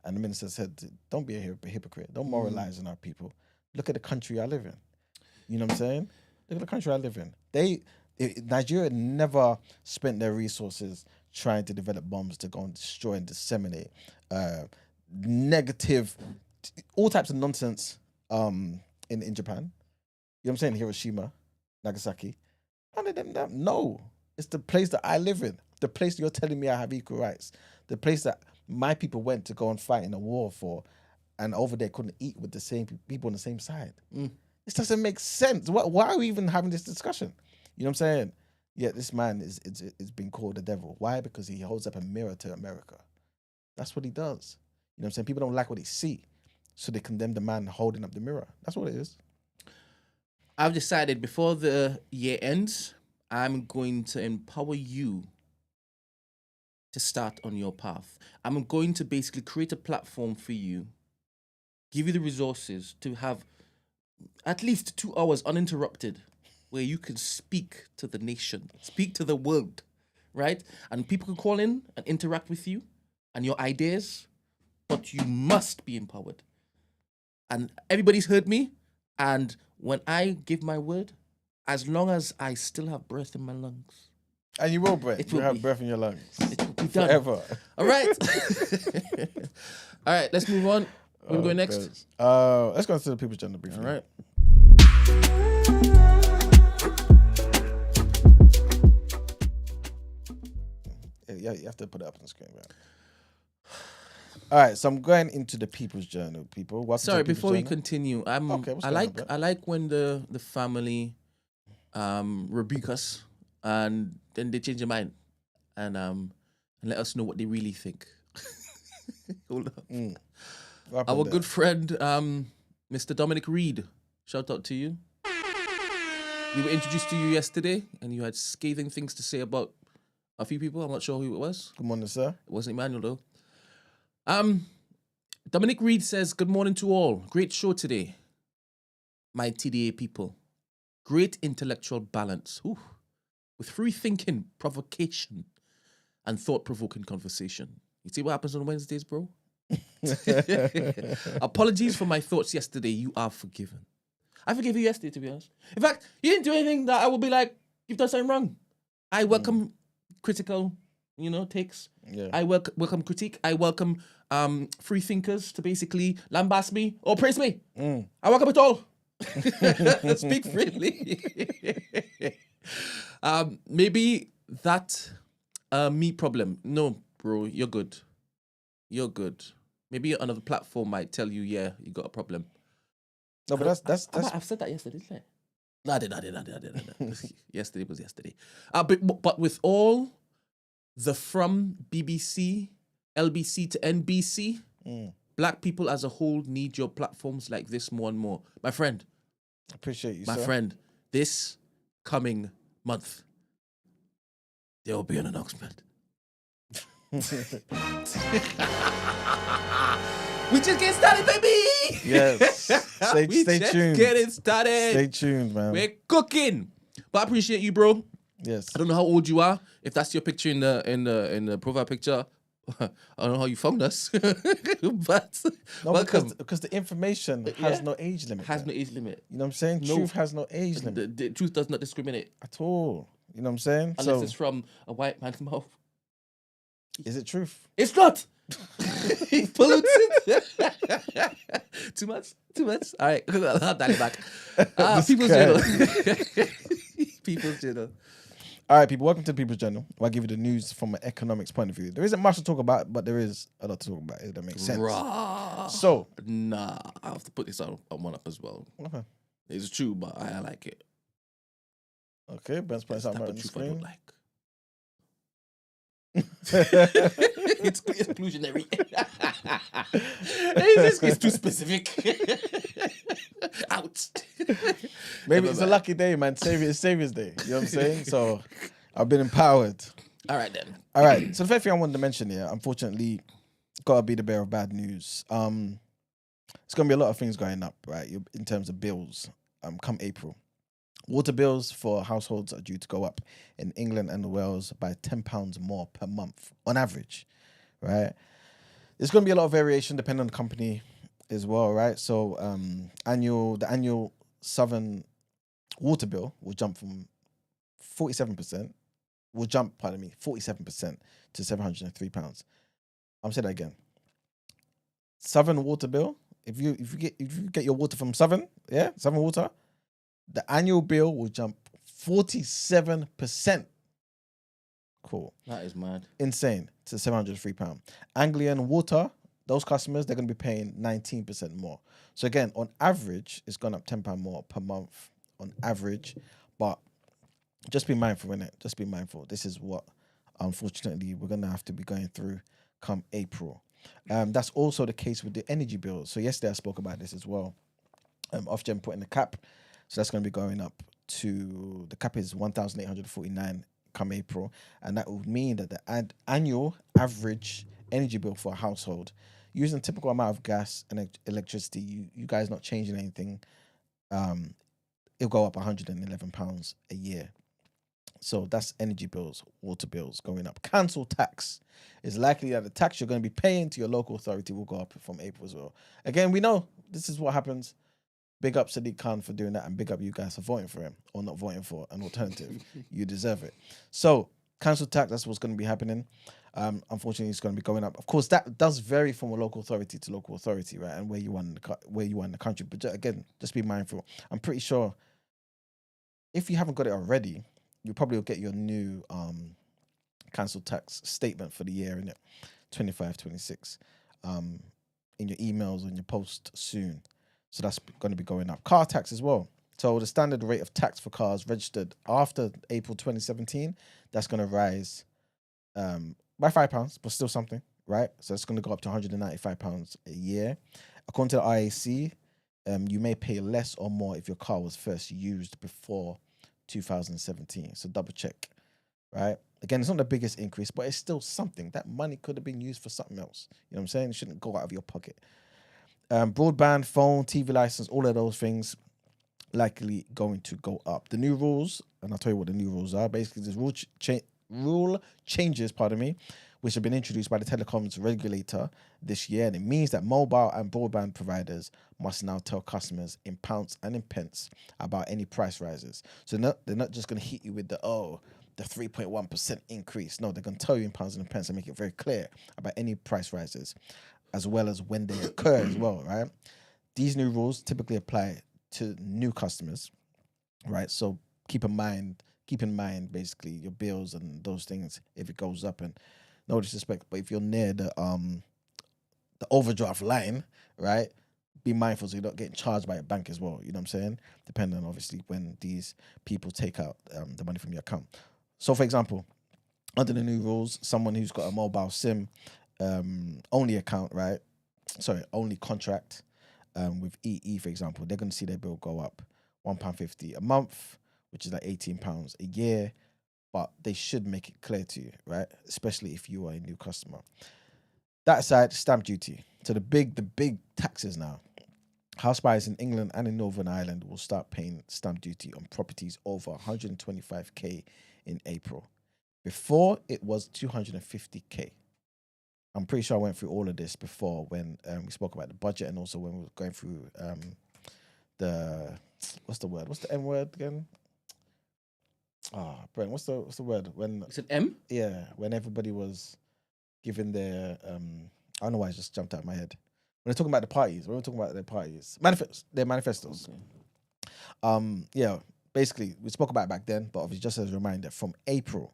And the minister said, don't be a hypocrite. Don't moralize on our people. Look at the country I live in. You know what I'm saying? Look at the country I live in. Nigeria never spent their resources trying to develop bombs to go and destroy and disseminate negative, all types of nonsense in Japan. You know what I'm saying? Hiroshima, Nagasaki. None of them, no. It's the place that I live in. The place you're telling me I have equal rights. The place that my people went to go and fight in a war for, and over there couldn't eat with the same people on the same side. This doesn't make sense. Why are we even having this discussion? You know what I'm saying? Yeah, this man is being called the devil. Why? Because he holds up a mirror to America. That's what he does. You know what I'm saying? People don't like what they see, so they condemn the man holding up the mirror. That's what it is. I've decided before the year ends, I'm going to empower you to start on your path. I'm going to basically create a platform for you, give you the resources to have at least 2 hours uninterrupted where you can speak to the nation, speak to the world, right? And people can call in and interact with you and your ideas, but you must be empowered. And everybody's heard me. And when I give my word, as long as I still have breath in my lungs, And you will, Brent. It You will have be. breath in your lungs. it will be done. Forever. All right. All right, let's move on. Where we going next? Let's go to the People's Journal briefly. All right. Yeah, you have to put it up on the screen, right? All right, so I'm going into the People's Journal, people. Welcome to Sorry, the People's before you Journal. continue, Okay, what's I going on, like Brent? I like when the family rebuke us and then they change their mind and let us know what they really think. Hold up. What happened Our there? good friend Mr. Dominic Reed, shout out to you. We were introduced to you yesterday and you had scathing things to say about a few people. I'm not sure who it was. Good morning, sir. It wasn't Emmanuel though. Dominic Reed says, "Good morning to all. Great show today, my TDA people. Great intellectual balance. Ooh. With free thinking, provocation, and thought-provoking conversation. You see what happens on Wednesdays, bro? Apologies for my thoughts yesterday. You are forgiven. I forgave you yesterday, to be honest. In fact, you didn't do anything that I would be like, you've done something wrong. I welcome critical, takes. Yeah. I welcome critique. I welcome free thinkers to basically lambast me or praise me. I welcome it all. Speak freely. Maybe that me problem. No, bro, you're good. You're good. Maybe another platform might tell you, yeah, you got a problem. No, but that's I've said that yesterday, didn't I? No, I did. Yesterday was yesterday. But with all the from BBC, LBC to NBC, black people as a whole need your platforms like this more and more. My friend, appreciate you, my sir. friend, this coming month, there will be an announcement. We just get started, baby. Yes. Stay tuned. Getting started. Stay tuned, man. We're cooking. But I appreciate you, bro. Yes. I don't know how old you are. If that's your picture in the profile picture, I don't know how you found us. But No, welcome. because the information has no age limit. Has man. no age limit. You know what I'm saying? No. Truth has no age limit The truth does not discriminate at all. You know what I'm saying? unless So, it's from a white man's mouth. is it truth? It's not. He pollutes it. Too much. All right, I'll dial it back. People's Journal. People's Journal. All right, people, welcome to the People's Journal, where I give you the news from an economics point of view. There isn't much to talk about, but there is a lot to talk about, if that makes sense. Rah. So, Nah, I have to put this on one up as well. okay, It's true, but I like it. Brent's putting It's the something type right on of the truth I don't screen. like. It's exclusionary. It's too specific. Out. Maybe it's a lucky day, man. It's Savior's Day. You know what I'm saying? So, I've been empowered. All right, then. All right. So the first thing I wanted to mention here, unfortunately, gotta be the bearer of bad news. It's gonna be a lot of things going up, right? In terms of bills, come April. Water bills for households are due to go up in England and Wales by £10 more per month on average, right? There's gonna be a lot of variation depending on the company as well, right? So the annual Southern water bill will jump from 47%. 47% to £703. I'm saying that again. Southern water bill. If you get your water from Southern Water, the annual bill will jump 47%. Cool. That is mad. Insane to £703. Anglian Water, those customers, they're going to be paying 19% more. So again, on average, it's gone up £10 more per month on average. But just be mindful, innit? Just be mindful. This is what, unfortunately, we're going to have to be going through come April. That's also the case with the energy bills. So yesterday I spoke about this as well. Ofgem putting the cap So that's going to be going up to, the cap is 1,849 come April. And that would mean that the annual average energy bill for a household using a typical amount of gas and electricity, you guys not changing anything, it'll go up £111 a year. So that's energy bills, water bills going up. Council tax is likely that the tax you're going to be paying to your local authority will go up from April as well. Again, we know this is what happens. Big up Sadiq Khan for doing that, and big up you guys for voting for him or not voting for an alternative. You deserve it. So council tax, that's what's going to be happening. Unfortunately, it's going to be going up. Of course, that does vary from a local authority to local authority, right? And where you are in the country. But again, just be mindful. I'm pretty sure if you haven't got it already, you probably will get your new council tax statement for the year in it, 25, 26, in your emails and your post soon. So that's going to be going up. Car tax as well. So the standard rate of tax for cars registered after April 2017, that's going to rise by £5, but still something, right? So it's going to go up to £195 a year. According to the IAC, you may pay less or more if your car was first used before 2017. So double check, right? Again, it's not the biggest increase, but it's still something. That money could have been used for something else. You know what I'm saying? It shouldn't go out of your pocket. Broadband, phone, TV license, all of those things likely going to go up. The new rules, and I'll tell you what the new rules are. Basically, there's rule changes, which have been introduced by the telecoms regulator this year, and it means that mobile and broadband providers must now tell customers in pounds and in pence about any price rises. So they're not just going to hit you with the 3.1% increase. No, they're going to tell you in pounds and in pence and make it very clear about any price rises, as well as when they occur as well, right? These new rules typically apply to new customers, right? So keep in mind basically your bills and those things if it goes up, and no disrespect, but if you're near the overdraft line, right, be mindful so you're not getting charged by a bank as well, you know what I'm saying? Depending on obviously when these people take out the money from your account. So for example, under the new rules, someone who's got a mobile SIM only account, right? Sorry, only contract with EE, for example, they're going to see their bill go up £1.50 a month, which is like £18 a year. But they should make it clear to you, right? Especially if you are a new customer. That aside, stamp duty. So the big taxes now. House buyers in England and in Northern Ireland will start paying stamp duty on properties over 125k in April. Before, it was 250k. I'm pretty sure I went through all of this before when we spoke about the budget, and also when we were going through what's the word? What's the M word again? Brent, what's the word? When Is it M? Yeah, when everybody was giving their I don't know why it just jumped out of my head. When they're talking about the parties, when we're talking about their parties, their manifestos. Okay. Yeah, basically we spoke about it back then, but obviously just as a reminder, from April.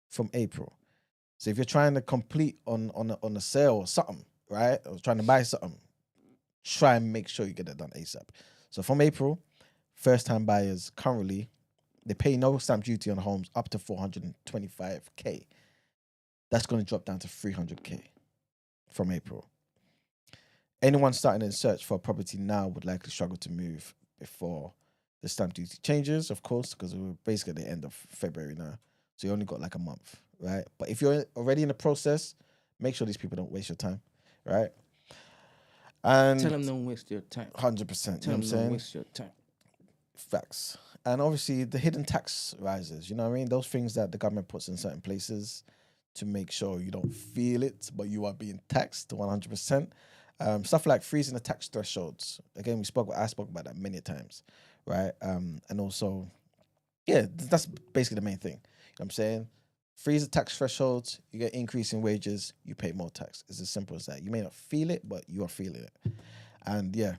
So if you're trying to complete on a sale or something, right, or trying to buy something, try and make sure you get it done ASAP. So from April, first-time buyers currently, they pay no stamp duty on homes up to 425k. That's going to drop down to 300k from April. Anyone starting in search for a property now would likely struggle to move before the stamp duty changes, of course, because we're basically at the end of February now. So you only got like a month, right? But if you're already in the process, make sure these people don't waste your time, right? And tell them don't waste your time. 100%. You know what I'm saying? Don't waste your time. Facts. And obviously the hidden tax rises, you know what I mean? Those things that the government puts in certain places to make sure you don't feel it, but you are being taxed 100%. Stuff like freezing the tax thresholds. Again, I spoke about that many times, right? And also, yeah, that's basically the main thing. You know what I'm saying? Freeze the tax thresholds, you get increase in wages, you pay more tax. It's as simple as that. You may not feel it, but you are feeling it. And yeah,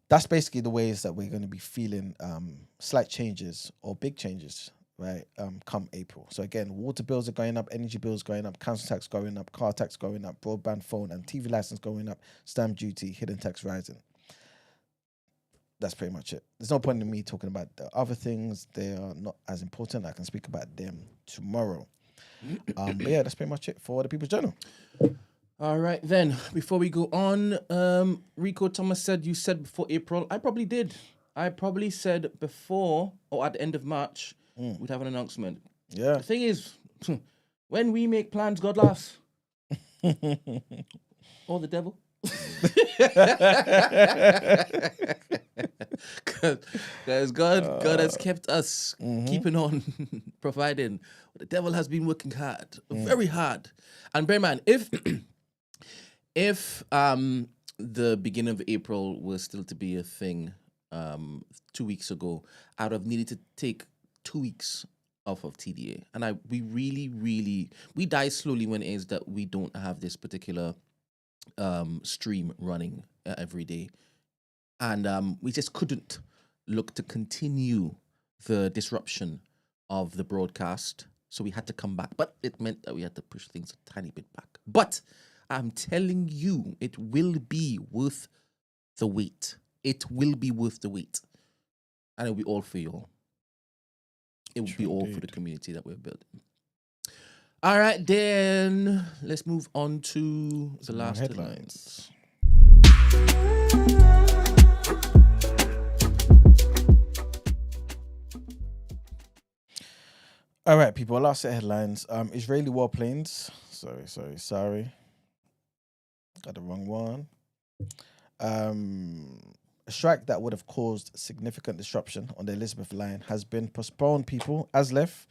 that's basically the ways that we're going to be feeling slight changes or big changes, right, come April. So again, water bills are going up, energy bills going up, council tax going up, car tax going up, broadband, phone and TV license going up, stamp duty, hidden tax rising. That's pretty much it. There's no point in me talking about the other things. They are not as important. I can speak about them tomorrow. But yeah, that's pretty much it for the People's Journal. All right, then. Before we go on, Rico Thomas said you said before April. I probably did. I probably said before or at the end of March we'd have an announcement. Yeah. The thing is, when we make plans, God laughs. Or the devil. Because God has kept us keeping on providing. The devil has been working hard, very hard. And bear in mind, if the beginning of April was still to be a thing 2 weeks ago, I would have needed to take 2 weeks off of TDA. And we really, we die slowly when it is that we don't have this particular stream running every day. And we just couldn't look to continue the disruption of the broadcast. So we had to come back. But it meant that we had to push things a tiny bit back. But I'm telling you, it will be worth the wait. It will be worth the wait. And it'll be all for you all. It will be all for the community that we're building. All right, then let's move on to the last headlines. All right, people. Last set of headlines. Israeli warplanes. Sorry. Got the wrong one. A strike that would have caused significant disruption on the Elizabeth line has been postponed, people. ASLEF,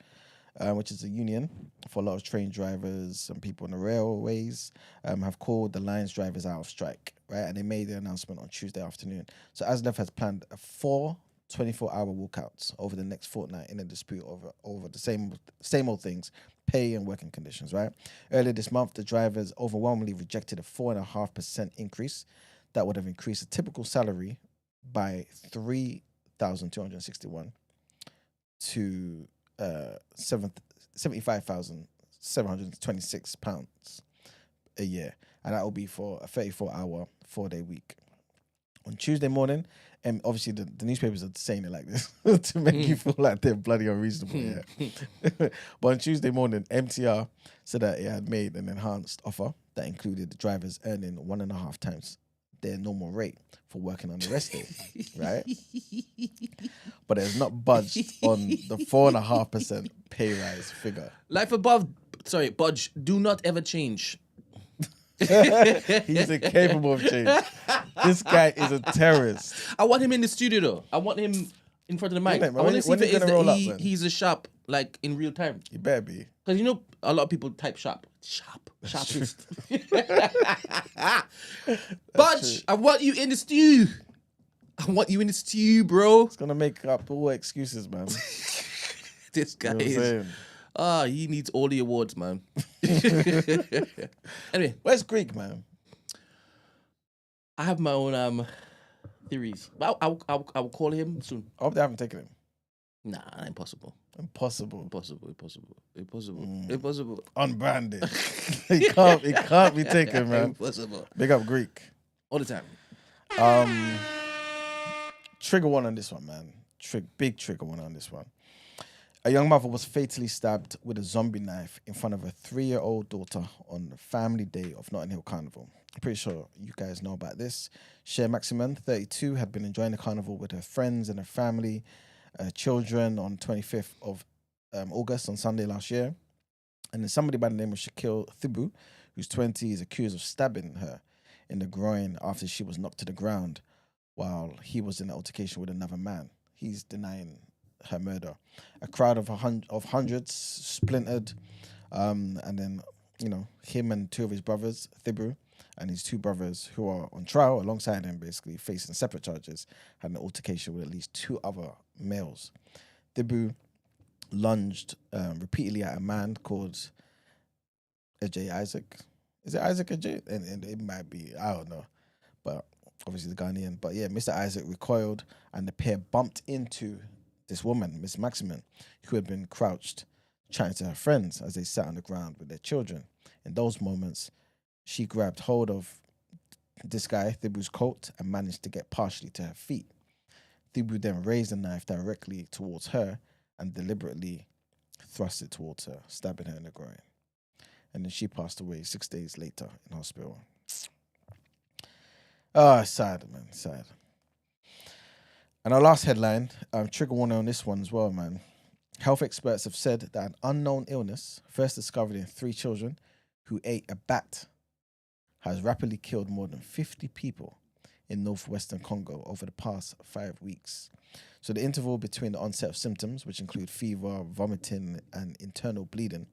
which is a union for a lot of train drivers and people on the railways, have called the line's drivers out of strike, right? And they made the announcement on Tuesday afternoon. So ASLEF has planned 4 24-hour walkouts over the next fortnight in a dispute over the same old things, pay and working conditions, right? Earlier this month, the drivers overwhelmingly rejected a 4.5% increase that would have increased a typical salary by $3,261 to £75,726 a year, and that will be for a 34-hour, 4-day week. On Tuesday morning, and obviously the newspapers are saying it like this to make you feel like they're bloody unreasonable. Yeah. But on Tuesday morning, MTR said that it had made an enhanced offer that included the drivers earning 1.5 times their normal rate for working on the rest day, right? But it has not budged on the 4.5% pay rise figure. Life above, budge, do not ever change. He's incapable of change. This guy is a terrorist. I want him in the studio though. I want him in front of the mic. Yeah, man, I want to see if it is gonna roll that up, he's a sharp, like in real time. He better be. Because you know, a lot of people type sharpest. Budge, I want you in the stew. I want you in the stew, bro. It's gonna make up all excuses, man. This guy You know what I'm is. saying? He needs all the awards, man. Anyway, Where's Greek, man? I have my own theories. But I'll call him soon. I hope they haven't taken him. Nah, impossible. Impossible. Unbranded. He can't be taken, man. Impossible. Big up Greek. All the time. Trigger one on this one, man. Big trigger one on this one. A young mother was fatally stabbed with a zombie knife in front of her 3-year-old daughter on the family day of Notting Hill Carnival. I'm pretty sure you guys know about this. Cher Maximan, 32, had been enjoying the carnival with her friends and her family, children on 25th of August on Sunday last year. And then somebody by the name of Shaquille Thibu, who's 20, is accused of stabbing her in the groin after she was knocked to the ground while he was in an altercation with another man. He's denying her murder. A crowd of hundreds splintered, and then him and 2 of his brothers, Thibu, and his 2 brothers who are on trial alongside him, basically facing separate charges, had an altercation with at least 2 other males. Thibu lunged repeatedly at a man called Ajay Isaac. Is it Isaac Ajay? And it might be, I don't know, but obviously the Ghanaian. But yeah, Mr. Isaac recoiled, and the pair bumped into this woman, Miss Maximan, who had been crouched chatting to her friends as they sat on the ground with their children. In those moments, she grabbed hold of this guy, Thibu's coat, and managed to get partially to her feet. Thibu then raised the knife directly towards her and deliberately thrust it towards her, stabbing her in the groin. And then she passed away 6 days later in hospital. Sad, man, sad. And our last headline, trigger warning on this one as well, man. Health experts have said that an unknown illness, first discovered in 3 children who ate a bat, has rapidly killed more than 50 people in northwestern Congo over the past 5 weeks. So the interval between the onset of symptoms, which include fever, vomiting, and internal bleeding,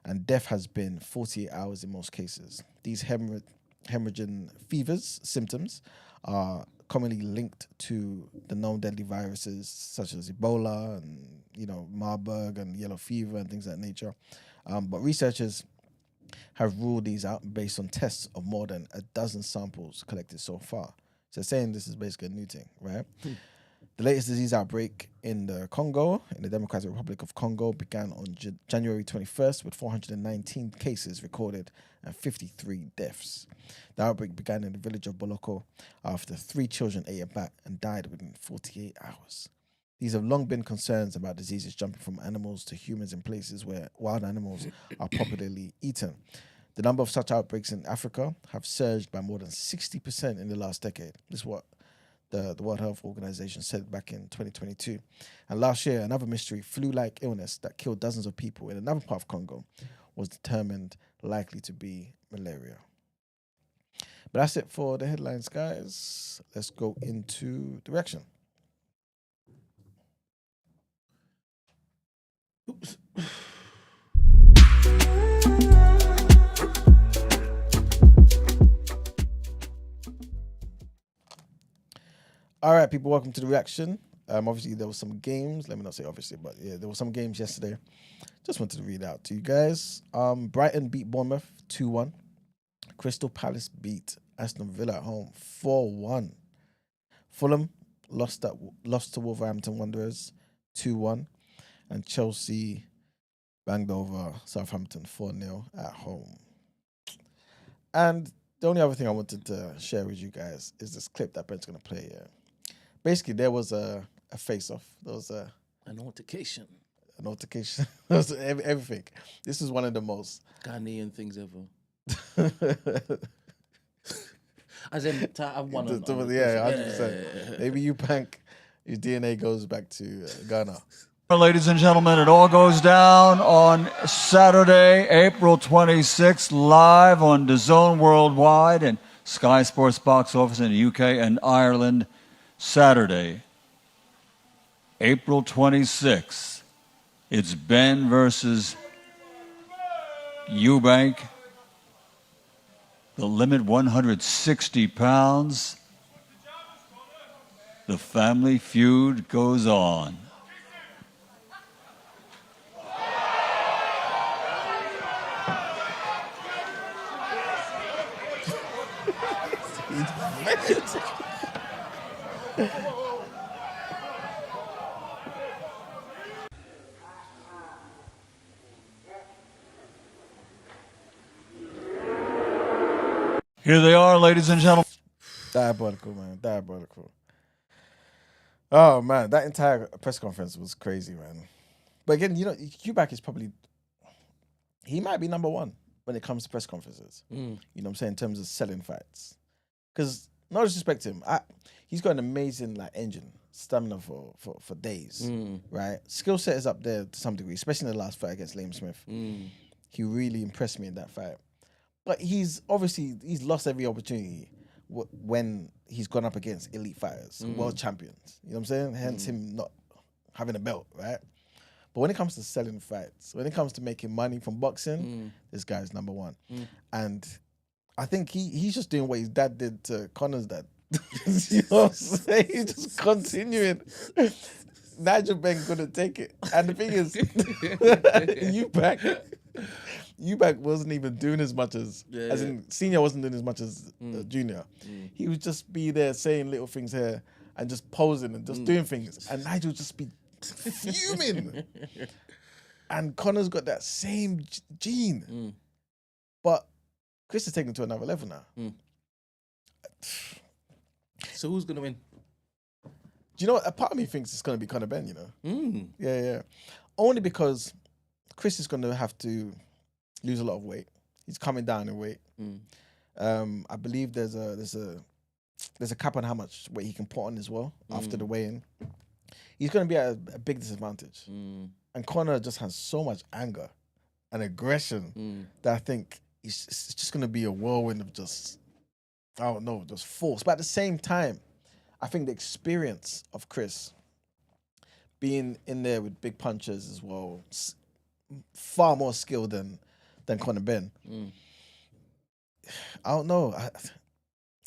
and death has been 48 hours in most cases. These hemorrhaging fevers symptoms are commonly linked to the known deadly viruses such as Ebola and Marburg and yellow fever and things of that nature. But researchers have ruled these out based on tests of more than a dozen samples collected so far. So saying this is basically a new thing, right? The latest disease outbreak in the Congo, in the Democratic Republic of Congo, began on January 21st with 419 cases recorded and 53 deaths. The outbreak began in the village of Boloko after 3 children ate a bat and died within 48 hours. These have long been concerns about diseases jumping from animals to humans in places where wild animals are popularly eaten. The number of such outbreaks in Africa have surged by more than 60% in the last decade. This is what the World Health Organization said back in 2022. And last year, another mystery flu-like illness that killed dozens of people in another part of Congo was determined likely to be malaria. But that's it for the headlines, guys. Let's go into the reaction. Oops. All right, people, welcome to the reaction. Obviously, there was some games. Let me not say obviously, but yeah, there were some games yesterday. Just wanted to read out to you guys. Brighton beat Bournemouth 2-1. Crystal Palace beat Aston Villa at home 4-1. Fulham lost to Wolverhampton Wanderers 2-1. And Chelsea banged over Southampton 4-0 at home. And the only other thing I wanted to share with you guys is this clip that Brent's going to play here. Basically, there was a face-off. There was an altercation. An altercation. There was everything. This is one of the most Ghanaian things ever. As in, I've won on yeah, 100%. Maybe you bank your DNA goes back to Ghana. Ladies and gentlemen, it all goes down on Saturday, April 26th, live on DAZN Worldwide and Sky Sports Box Office in the UK and Ireland. Saturday, April 26th. It's Ben versus Eubank. The limit 160 pounds. The family feud goes on. Here they are, ladies and gentlemen. Diabolical, man. Diabolical. Oh, man. That entire press conference was crazy, man. But again, Eubank is probably... He might be number 1 when it comes to press conferences. You know what I'm saying? In terms of selling fights. Because, no disrespect to him, he's got an amazing engine, stamina for days, right? Skill set is up there to some degree, especially in the last fight against Liam Smith. He really impressed me in that fight. But he's lost every opportunity when he's gone up against elite fighters, world champions. You know what I'm saying? Hence him not having a belt, right? But when it comes to selling fights, when it comes to making money from boxing, this guy's number 1. And I think he's just doing what his dad did to Connor's dad. You know what I'm saying? He's just continuing. Nigel Benn couldn't take it. And the thing is, Eubank wasn't even doing as much as in senior wasn't doing as much as junior. He would just be there saying little things here and just posing and just doing things. And Nigel would just be fuming. And Connor's got that same gene. But Chris is taking it to another level now. So who's going to win? Do you know what? A part of me thinks it's going to be Conor Benn, Yeah. Only because Chris is going to have to lose a lot of weight. He's coming down in weight. I believe there's a there's a cap on how much weight he can put on as well after the weigh-in. He's going to be at a big disadvantage. And Conor just has so much anger and aggression that I think it's just going to be a whirlwind of just, I don't know, just force. But at the same time, I think the experience of Chris being in there with big punches as well, far more skilled than Conor Ben. I don't know.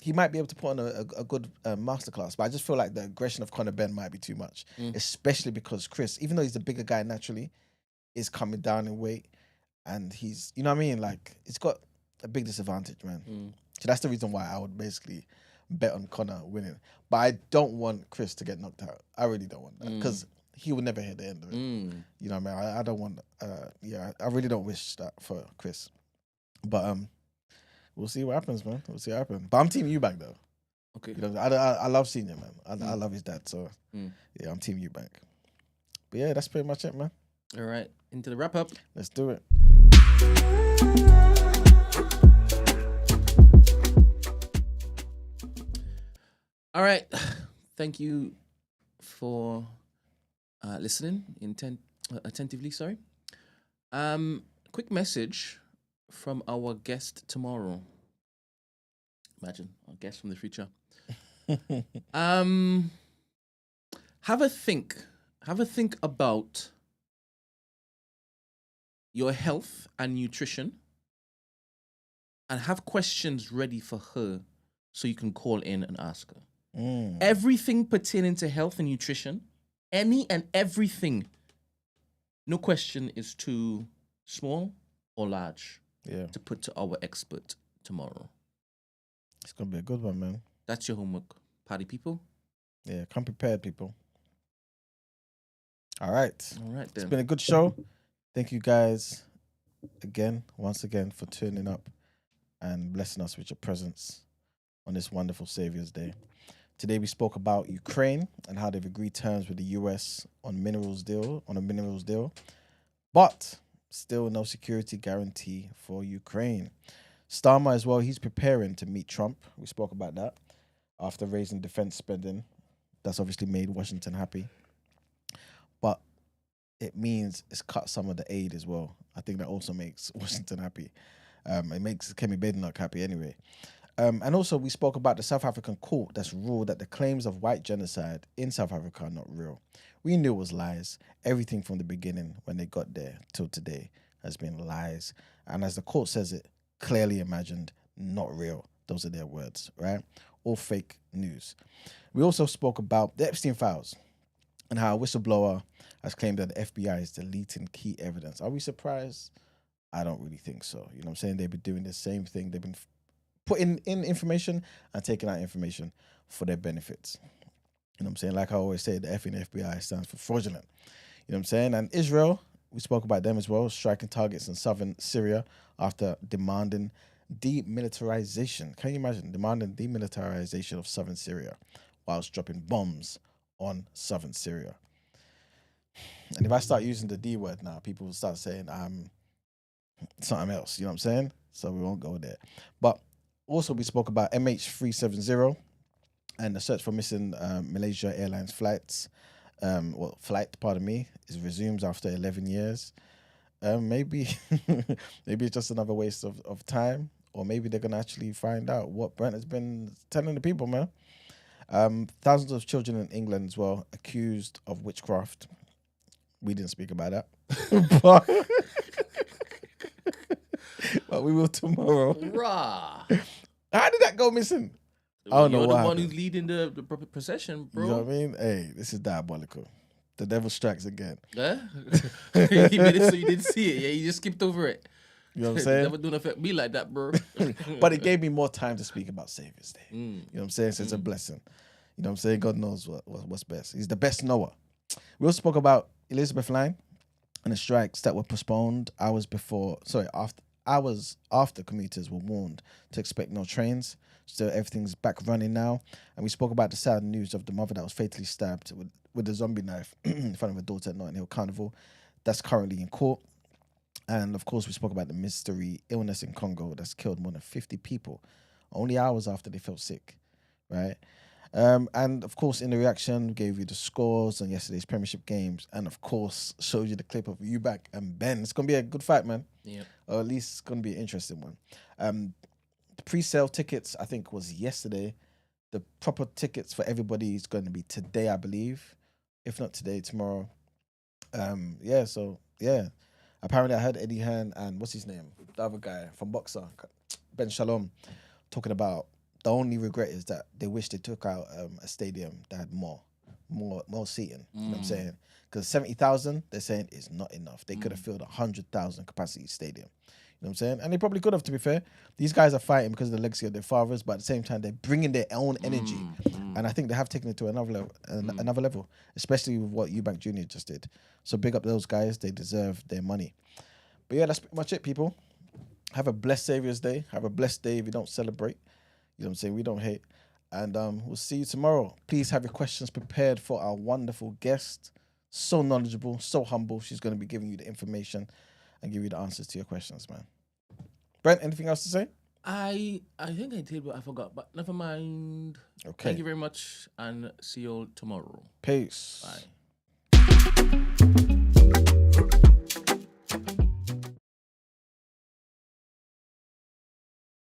He might be able to put on a good masterclass, but I just feel like the aggression of Conor Ben might be too much, especially because Chris, even though he's the bigger guy naturally, is coming down in weight, and he's, you know what I mean? Like, it's got a big disadvantage, man. So that's the reason why I would basically bet on Conor winning. But I don't want Chris to get knocked out. I really don't want that, because he will never hit the end of it. You know what I mean? I don't want, I really don't wish that for Chris. But we'll see what happens, man. We'll see what happens. But I'm team Eubank, though. Okay. You know, I love Senior, man. I love his dad, so yeah, I'm team Eubank. But yeah, that's pretty much it, man. All right. Into the wrap up. Let's do it. All right. Thank you for listening attentively. Sorry. Quick message from our guest tomorrow. Imagine our guest from the future. Have a think about your health and nutrition, and have questions ready for her so you can call in and ask her. Everything pertaining to health and nutrition, any and everything, no question is too small or large to put to our expert tomorrow. It's going to be a good one, man. That's your homework, party people. Yeah, come prepared, people. All right. Then. It's been a good show. Thank you guys once again, for tuning up and blessing us with your presence on this wonderful Savior's Day. Today we spoke about Ukraine and how they've agreed terms with the US on a minerals deal, but still no security guarantee for Ukraine. Starmer as well, he's preparing to meet Trump. We spoke about that after raising defense spending. That's obviously made Washington happy. But it means it's cut some of the aid as well. I think that also makes Washington happy. It makes Kemi Badenoch happy anyway. And also we spoke about the South African court that's ruled that the claims of white genocide in South Africa are not real. We knew it was lies. Everything from the beginning when they got there till today has been lies. And as the court says it, clearly imagined, not real. Those are their words, right? All fake news. We also spoke about the Epstein files and how a whistleblower has claimed that the FBI is deleting key evidence. Are we surprised? I don't really think so. You know what I'm saying? They've been doing the same thing. They've been putting in information and taking out information for their benefits. You know what I'm saying? Like I always say, the effing FBI stands for fraudulent. You know what I'm saying? And Israel, we spoke about them as well, striking targets in southern Syria after demanding demilitarization. Can you imagine? Demanding demilitarization of southern Syria whilst dropping bombs on southern Syria. And if I start using the D word now, people will start saying I'm something else. You know what I'm saying? So we won't go there. But also we spoke about MH370 and the search for missing Malaysia Airlines flights. Is resumes after 11 years. Maybe it's just another waste of time, or maybe they're going to actually find out what Brent has been telling the people, man. Thousands of children in England as well accused of witchcraft. We didn't speak about that. but we will tomorrow. Rah. How did that go missing? I don't know You're what the one happened. who's leading the procession, bro. You know what I mean? Hey, this is diabolical. The devil strikes again. Huh? He made it so you didn't see it. Yeah, you just skipped over it. You know what I'm It saying? never don't affect me like that, bro. But it gave me more time to speak about Savior's Day. You know what I'm saying? So it's a blessing. You know what I'm saying? God knows what's best. He's the best knower. We also spoke about Elizabeth Line and the strikes that were postponed hours after commuters were warned to expect no trains. So everything's back running now. And we spoke about the sad news of the mother that was fatally stabbed with a zombie knife in front of her daughter at Notting Hill Carnival. That's currently in court. And of course, we spoke about the mystery illness in Congo that's killed more than 50 people only hours after they felt sick. right? And of course, in the reaction, we gave you the scores on yesterday's Premiership games, and of course, showed you the clip of Eubank and Ben. It's gonna be a good fight, man. Yeah. Or at least it's gonna be an interesting one. The pre-sale tickets, I think, was yesterday. The proper tickets for everybody is going to be today, I believe. If not today, tomorrow. Yeah. Apparently, I heard Eddie Hearn and what's his name, the other guy from Boxer, Ben Shalom, talking about the only regret is that they wish they took out a stadium that had more seating. You know what I'm saying? Because 70,000, they're saying is not enough. They could have filled 100,000 capacity stadium. You know what I'm saying? And they probably could have, to be fair. These guys are fighting because of the legacy of their fathers, but at the same time, they're bringing their own energy. And I think they have taken it to another level, especially with what Eubank Jr. just did. So big up those guys. They deserve their money. But yeah, that's pretty much it, people. Have a blessed Saviour's Day. Have a blessed day if you don't celebrate. You know what I'm saying? We don't hate. And we'll see you tomorrow. Please have your questions prepared for our wonderful guest. So knowledgeable, so humble. She's going to be giving you the information and give you the answers to your questions, man. Brent, anything else to say? I think I did, but I forgot. But never mind. Okay. Thank you very much, and see you all tomorrow. Peace. Bye.